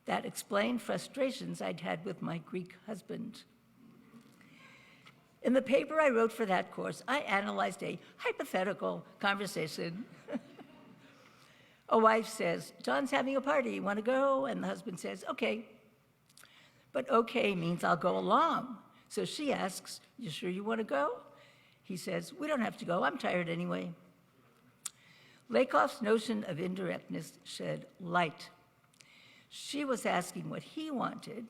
that explained frustrations I'd had with my Greek husband. In the paper I wrote for that course, I analyzed a hypothetical conversation. A wife says, "John's having a party, you want to go?" And the husband says, "Okay." But okay means I'll go along. So she asks, "You sure you want to go?" He says, "We don't have to go, I'm tired anyway." Lakoff's notion of indirectness shed light. She was asking what he wanted,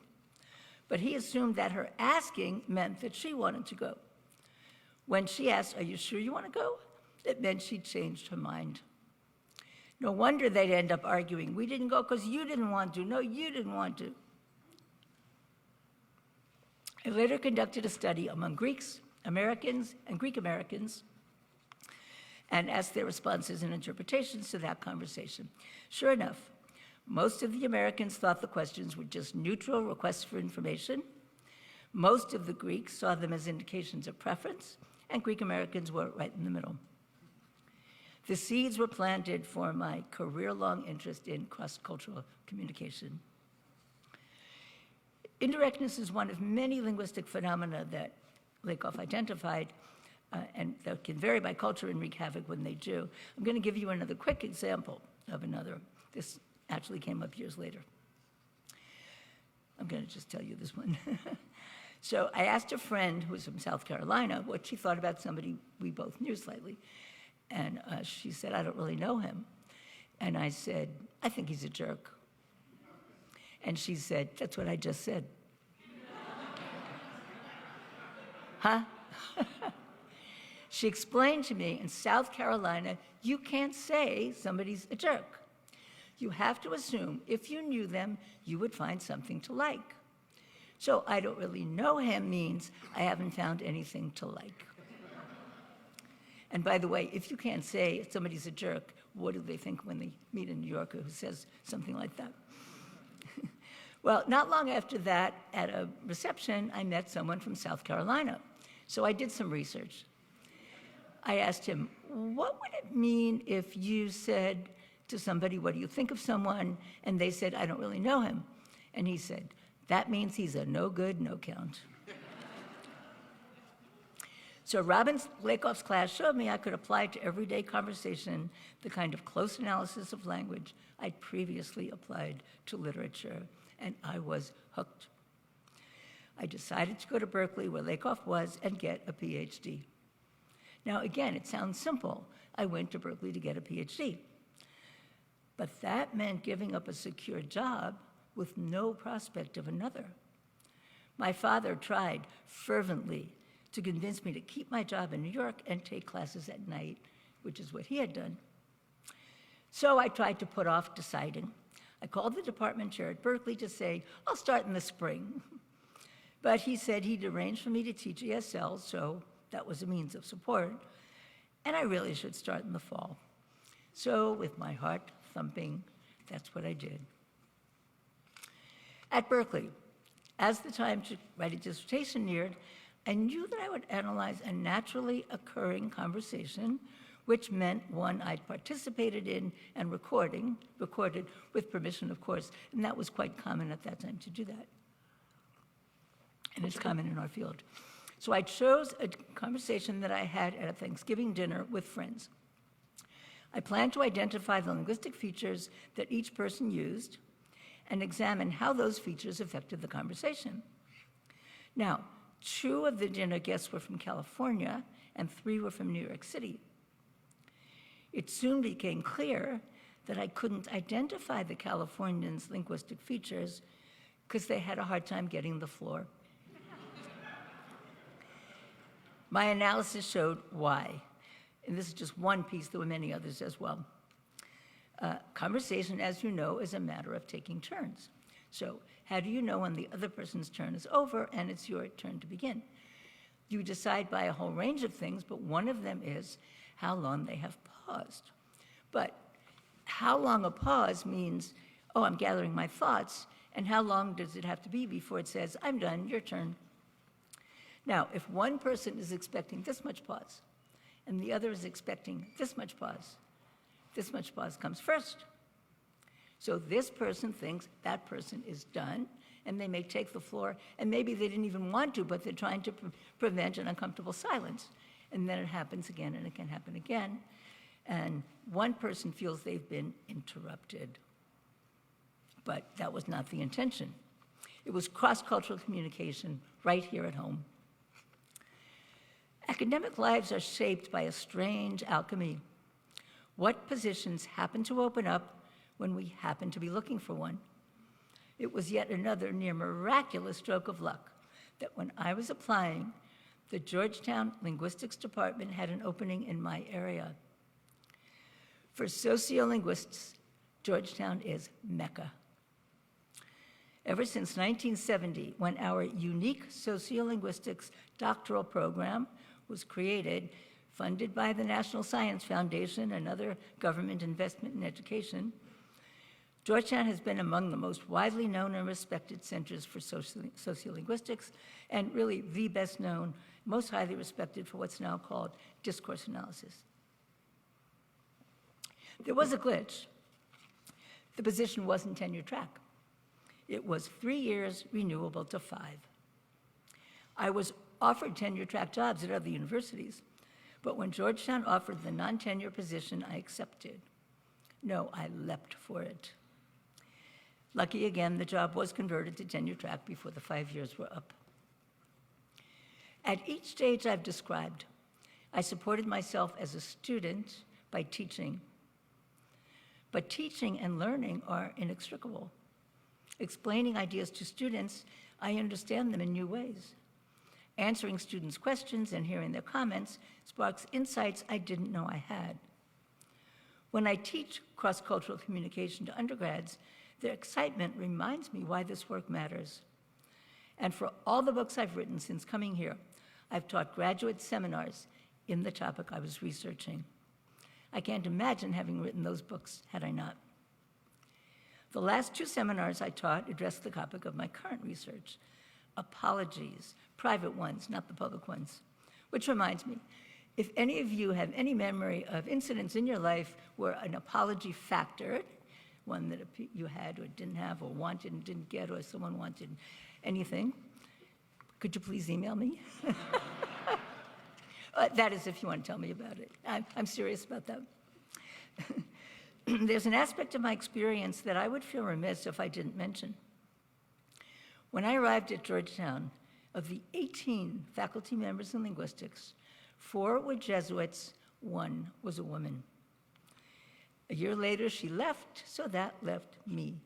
but he assumed that her asking meant that she wanted to go. When she asked, "Are you sure you want to go?" it meant she'd changed her mind. No wonder they'd end up arguing. "We didn't go because you didn't want to." "No, you didn't want to." I later conducted a study among Greeks, Americans, and Greek Americans, and asked their responses and interpretations to that conversation. Sure enough, most of the Americans thought the questions were just neutral requests for information. Most of the Greeks saw them as indications of preference, and Greek Americans were right in the middle. The seeds were planted for my career-long interest in cross-cultural communication. Indirectness is one of many linguistic phenomena that Lakoff identified, and that can vary by culture and wreak havoc when they do. I'm going to give you another quick example of another. This actually came up years later. I'm going to just tell you this one. So I asked a friend who was from South Carolina what she thought about somebody we both knew slightly. And she said, "I don't really know him." And I said, "I think he's a jerk." And she said, "That's what I just said." Huh? She explained to me, in South Carolina, you can't say somebody's a jerk. You have to assume if you knew them, you would find something to like. So "I don't really know him" means I haven't found anything to like. And by the way, if you can't say somebody's a jerk, what do they think when they meet a New Yorker who says something like that? Well, not long after that, at a reception, I met someone from South Carolina. So I did some research. I asked him, "What would it mean if you said to somebody, 'What do you think of someone?' and they said, 'I don't really know him'?" And he said, "That means he's a no good, no count." So Robin Lakoff's class showed me I could apply to everyday conversation the kind of close analysis of language I'd previously applied to literature, and I was hooked. I decided to go to Berkeley, where Lakoff was, and get a PhD. Now, again, it sounds simple. I went to Berkeley to get a PhD. But that meant giving up a secure job with no prospect of another. My father tried fervently to convince me to keep my job in New York and take classes at night, which is what he had done. So I tried to put off deciding. I called the department chair at Berkeley to say, "I'll start in the spring." But he said he'd arranged for me to teach ESL, so that was a means of support, and I really should start in the fall. So with my heart thumping, that's what I did. At Berkeley, as the time to write a dissertation neared, I knew that I would analyze a naturally occurring conversation, which meant one I'd participated in and recorded with permission, of course, and that was quite common at that time to do that. And it's common in our field. So I chose a conversation that I had at a Thanksgiving dinner with friends. I planned to identify the linguistic features that each person used and examine how those features affected the conversation. Now, 2 of the dinner guests were from California, and 3 were from New York City. It soon became clear that I couldn't identify the Californians' linguistic features because they had a hard time getting the floor. My analysis showed why. And this is just one piece, there were many others as well. Conversation, as you know, is a matter of taking turns. So how do you know when the other person's turn is over and it's your turn to begin? You decide by a whole range of things, but one of them is how long they have paused. But how long a pause means, oh, I'm gathering my thoughts, and how long does it have to be before it says, I'm done, your turn? Now, if one person is expecting this much pause, and the other is expecting this much pause comes first. So this person thinks that person is done, and they may take the floor, and maybe they didn't even want to, but they're trying to prevent an uncomfortable silence. And then it happens again, and it can happen again. And one person feels they've been interrupted. But that was not the intention. It was cross-cultural communication right here at home. Academic lives are shaped by a strange alchemy. What positions happen to open up when we happen to be looking for one? It was yet another near miraculous stroke of luck that when I was applying, the Georgetown Linguistics Department had an opening in my area. For sociolinguists, Georgetown is Mecca. Ever since 1970, when our unique sociolinguistics doctoral program was created, funded by the National Science Foundation and other government investment in education, Georgetown has been among the most widely known and respected centers for sociolinguistics, and really the best known, most highly respected for what's now called discourse analysis. There was a glitch. The position wasn't tenure track. It was 3 years renewable to 5. I was offered tenure track jobs at other universities, but when Georgetown offered the non-tenure position, I accepted. No, I leapt for it. Lucky again, the job was converted to tenure track before the 5 years were up. At each stage I've described, I supported myself as a student by teaching. But teaching and learning are inextricable. Explaining ideas to students, I understand them in new ways. Answering students' questions and hearing their comments sparks insights I didn't know I had. When I teach cross-cultural communication to undergrads, their excitement reminds me why this work matters. And for all the books I've written since coming here, I've taught graduate seminars in the topic I was researching. I can't imagine having written those books had I not. The last 2 seminars I taught addressed the topic of my current research, apologies, private ones, not the public ones. Which reminds me, if any of you have any memory of incidents in your life where an apology factored, one that you had or didn't have or wanted and didn't get, or someone wanted anything, could you please email me? That is if you want to tell me about it. I'm serious about that. There's an aspect of my experience that I would feel remiss if I didn't mention. When I arrived at Georgetown, of the 18 faculty members in linguistics, 4 were Jesuits, 1 was a woman. A year later, she left, so that left me.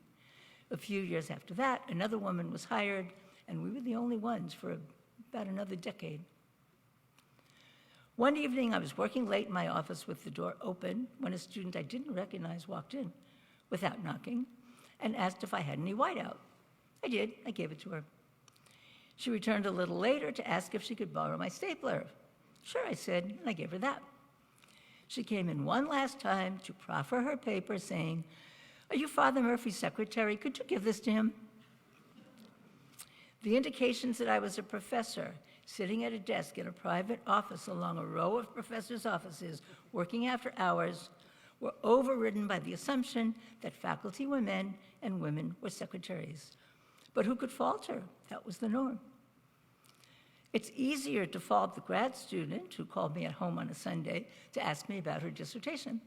A few years after that, another woman was hired, and we were the only ones for about another decade. One evening, I was working late in my office with the door open when a student I didn't recognize walked in without knocking and asked if I had any whiteout. I did. I gave it to her. She returned a little later to ask if she could borrow my stapler. Sure, I said, and I gave her that. She came in one last time to proffer her paper, saying, "Are you Father Murphy's secretary? Could you give this to him?" The indications that I was a professor sitting at a desk in a private office along a row of professors' offices, working after hours, were overridden by the assumption that faculty were men and women were secretaries. But who could fault her? That was the norm. It's easier to fault the grad student who called me at home on a Sunday to ask me about her dissertation.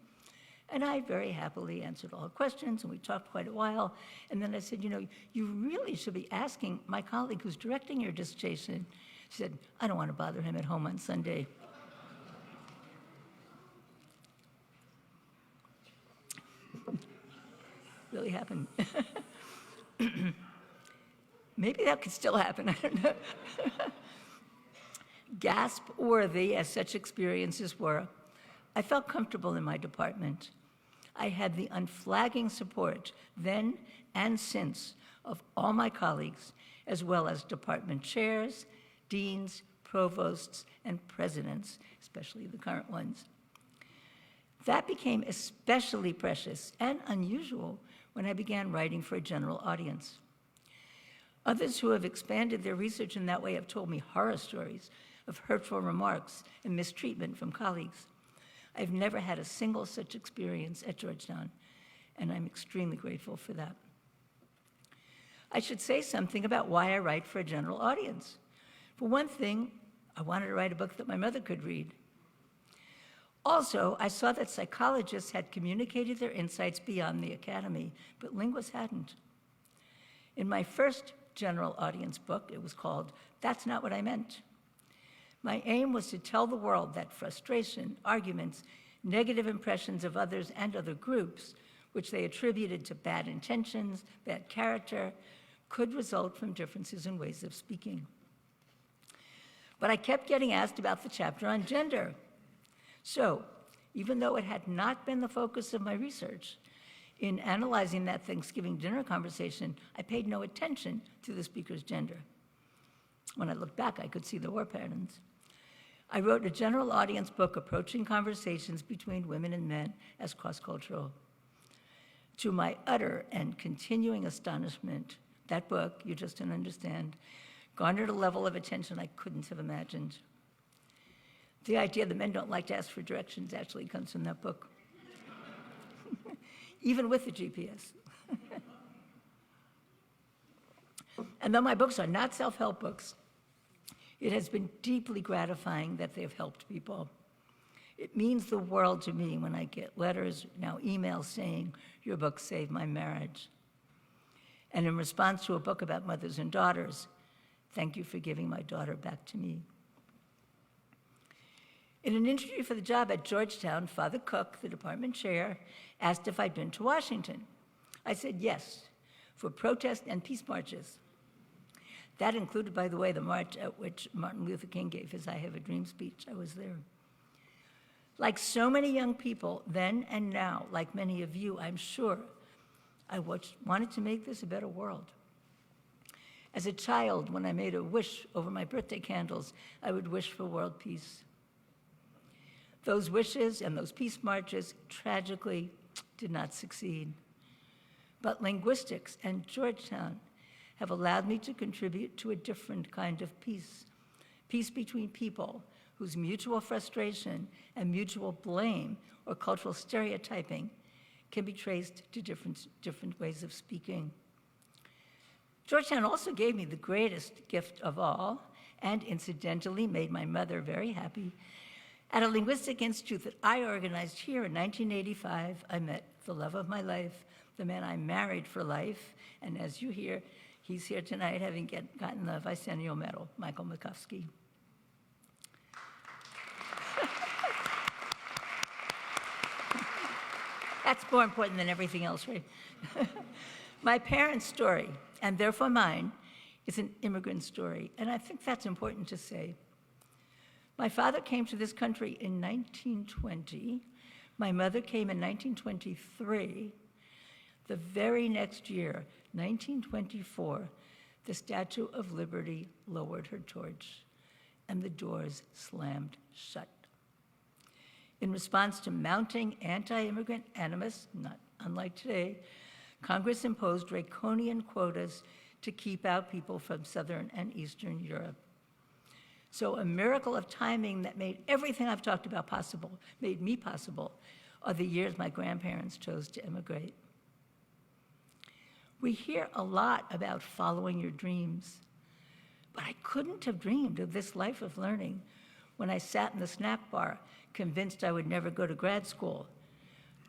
And I very happily answered all her questions, and we talked quite a while. And then I said, you know, you really should be asking my colleague who's directing your dissertation She said, I don't want to bother him at home on Sunday. Really happened. Maybe that could still happen, I don't know. Gasp-worthy as such experiences were, I felt comfortable in my department. I had the unflagging support then and since of all my colleagues, as well as department chairs, deans, provosts, and presidents, especially the current ones. That became especially precious and unusual when I began writing for a general audience. Others who have expanded their research in that way have told me horror stories of hurtful remarks and mistreatment from colleagues. I've never had a single such experience at Georgetown, and I'm extremely grateful for that. I should say something about why I write for a general audience. For one thing, I wanted to write a book that my mother could read. Also, I saw that psychologists had communicated their insights beyond the academy, but linguists hadn't. In my first general audience book, it was called That's Not What I Meant. My aim was to tell the world that frustration, arguments, negative impressions of others and other groups, which they attributed to bad intentions, bad character, could result from differences in ways of speaking. But I kept getting asked about the chapter on gender. So, even though it had not been the focus of my research, in analyzing that Thanksgiving dinner conversation, I paid no attention to the speaker's gender. When I looked back, I could see the war patterns. I wrote a general audience book approaching conversations between women and men as cross-cultural. To my utter and continuing astonishment, that book, You Just Don't Understand, garnered a level of attention I couldn't have imagined. The idea that men don't like to ask for directions actually comes from that book, even with the GPS. And though my books are not self-help books, it has been deeply gratifying that they've helped people. It means the world to me when I get letters, now emails, saying, your book saved my marriage. And in response to a book about mothers and daughters, thank you for giving my daughter back to me. In an interview for the job at Georgetown, Father Cook, the department chair, asked if I'd been to Washington. I said yes, for protest and peace marches. That included, by the way, the march at which Martin Luther King gave his I Have a Dream speech. I was there. Like so many young people then and now, like many of you, I'm sure, I wanted to make this a better world. As a child, when I made a wish over my birthday candles, I would wish for world peace. Those wishes and those peace marches tragically did not succeed. But linguistics and Georgetown have allowed me to contribute to a different kind of peace. Peace between people whose mutual frustration and mutual blame or cultural stereotyping can be traced to different ways of speaking. Georgetown also gave me the greatest gift of all, and incidentally made my mother very happy. At a linguistic institute that I organized here in 1985, I met the love of my life, the man I married for life, and as you hear, he's here tonight having gotten the Vicennial Medal, Michael Makowski. That's more important than everything else, right? My parents' story, and therefore mine, is an immigrant story, and I think that's important to say. My father came to this country in 1920. My mother came in 1923. The very next year, 1924, the Statue of Liberty lowered her torch, and the doors slammed shut. In response to mounting anti-immigrant animus, not unlike today, Congress imposed draconian quotas to keep out people from Southern and Eastern Europe. So a miracle of timing that made everything I've talked about possible, made me possible, are the years my grandparents chose to immigrate. We hear a lot about following your dreams, but I couldn't have dreamed of this life of learning when I sat in the snack bar, convinced I would never go to grad school,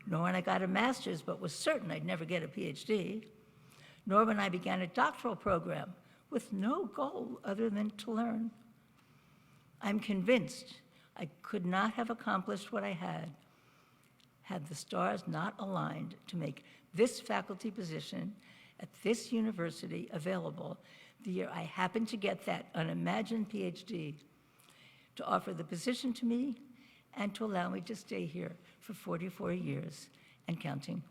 nor when I got a master's, but was certain I'd never get a PhD, nor when I began a doctoral program with no goal other than to learn. I'm convinced I could not have accomplished what I had the stars not aligned to make this faculty position at this university available the year I happened to get that unimagined PhD, to offer the position to me and to allow me to stay here for 44 years and counting.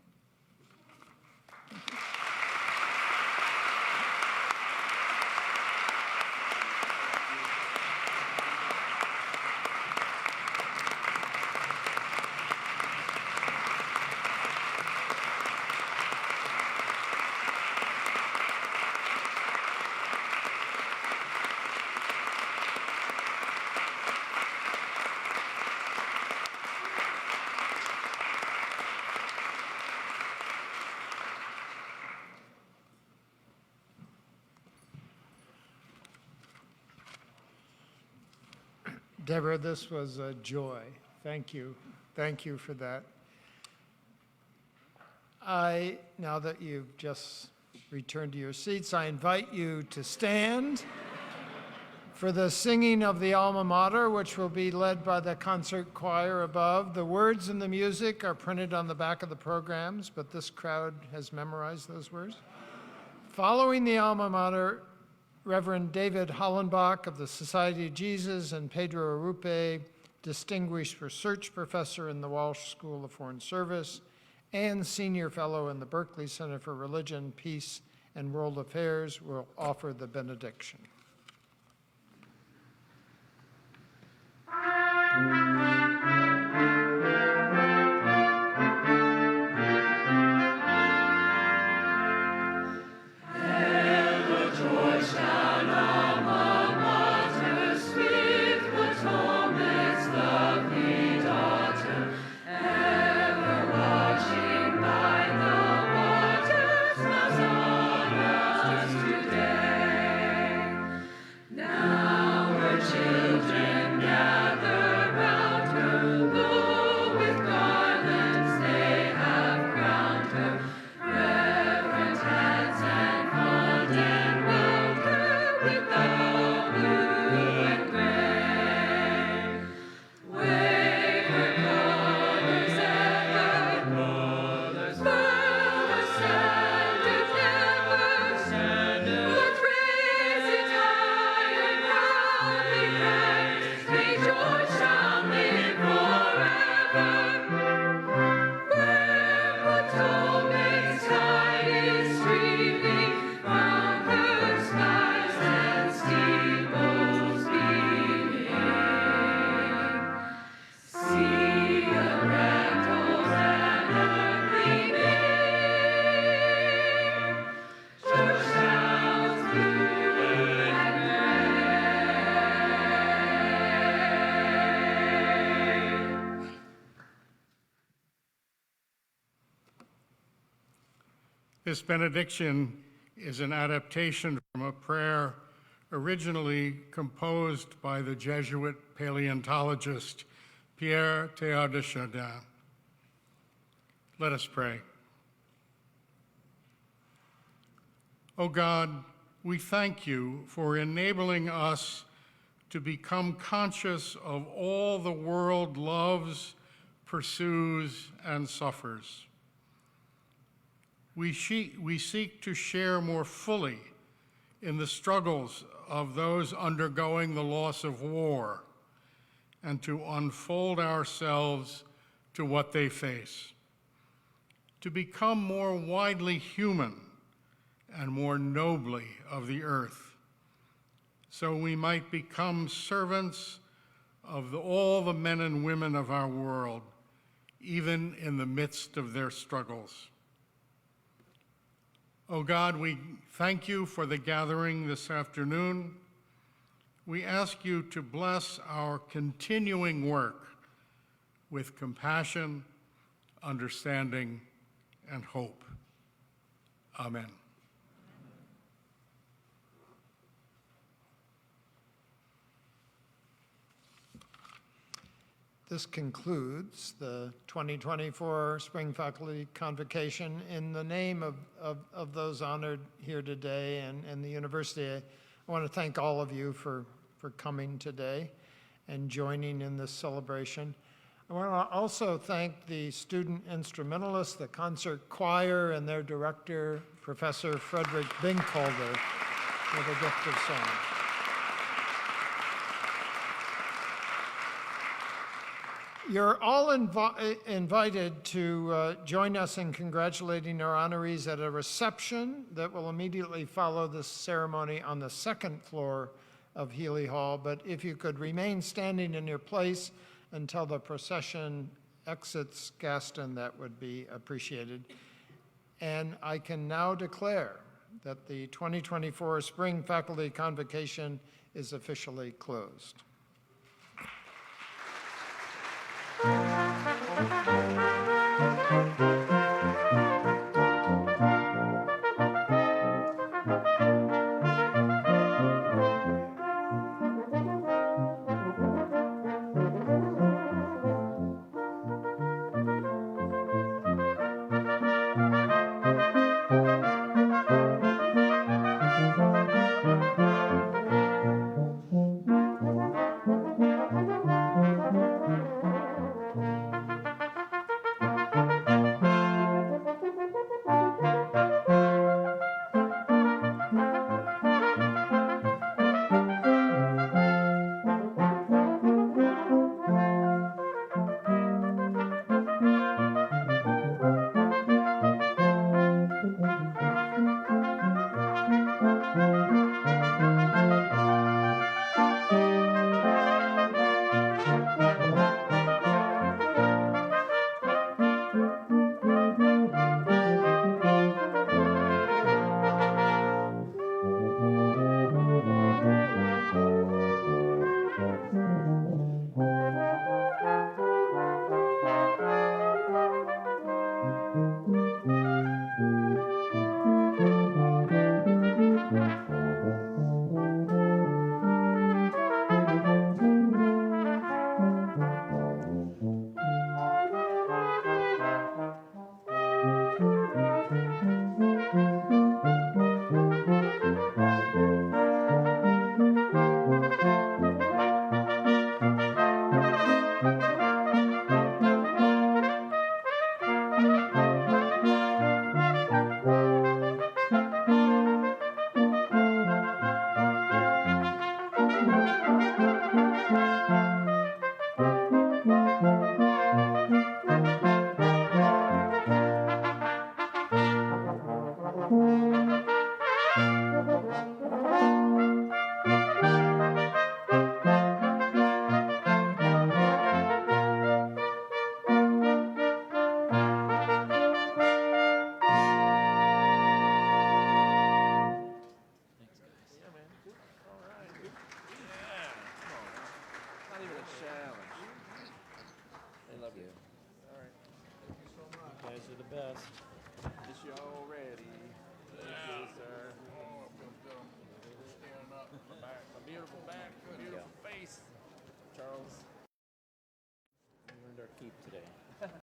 Deborah, this was a joy. Thank you. Thank you for that. Now that you've just returned to your seats, I invite you to stand for the singing of the alma mater, which will be led by the concert choir above. The words and the music are printed on the back of the programs, but this crowd has memorized those words. Following the alma mater, Reverend David Hollenbach of the Society of Jesus and Pedro Arrupe, Distinguished Research Professor in the Walsh School of Foreign Service and Senior Fellow in the Berkeley Center for Religion, Peace, and World Affairs, will offer the benediction. This benediction is an adaptation from a prayer originally composed by the Jesuit paleontologist Pierre Teilhard de Chardin. Let us pray. O God, we thank you for enabling us to become conscious of all the world loves, pursues, and suffers. We seek to share more fully in the struggles of those undergoing the loss of war and to unfold ourselves to what they face, to become more widely human and more nobly of the earth, so we might become servants of all the men and women of our world, even in the midst of their struggles. Oh God, we thank you for the gathering this afternoon. We ask you to bless our continuing work with compassion, understanding, and hope. Amen. This concludes the 2024 Spring Faculty Convocation. In the name of those honored here today and the university, I want to thank all of you for coming today. and joining in this celebration. I want to also thank the student instrumentalists, the concert choir, and their director, Professor Frederick Binkholder, for the gift of song. You're all invited to join us in congratulating our honorees at a reception that will immediately follow this ceremony on the second floor of Healy Hall. But if you could remain standing in your place until the procession exits Gaston, that would be appreciated. And I can now declare that the 2024 Spring Faculty Convocation is officially closed. Charles. We earned our keep today.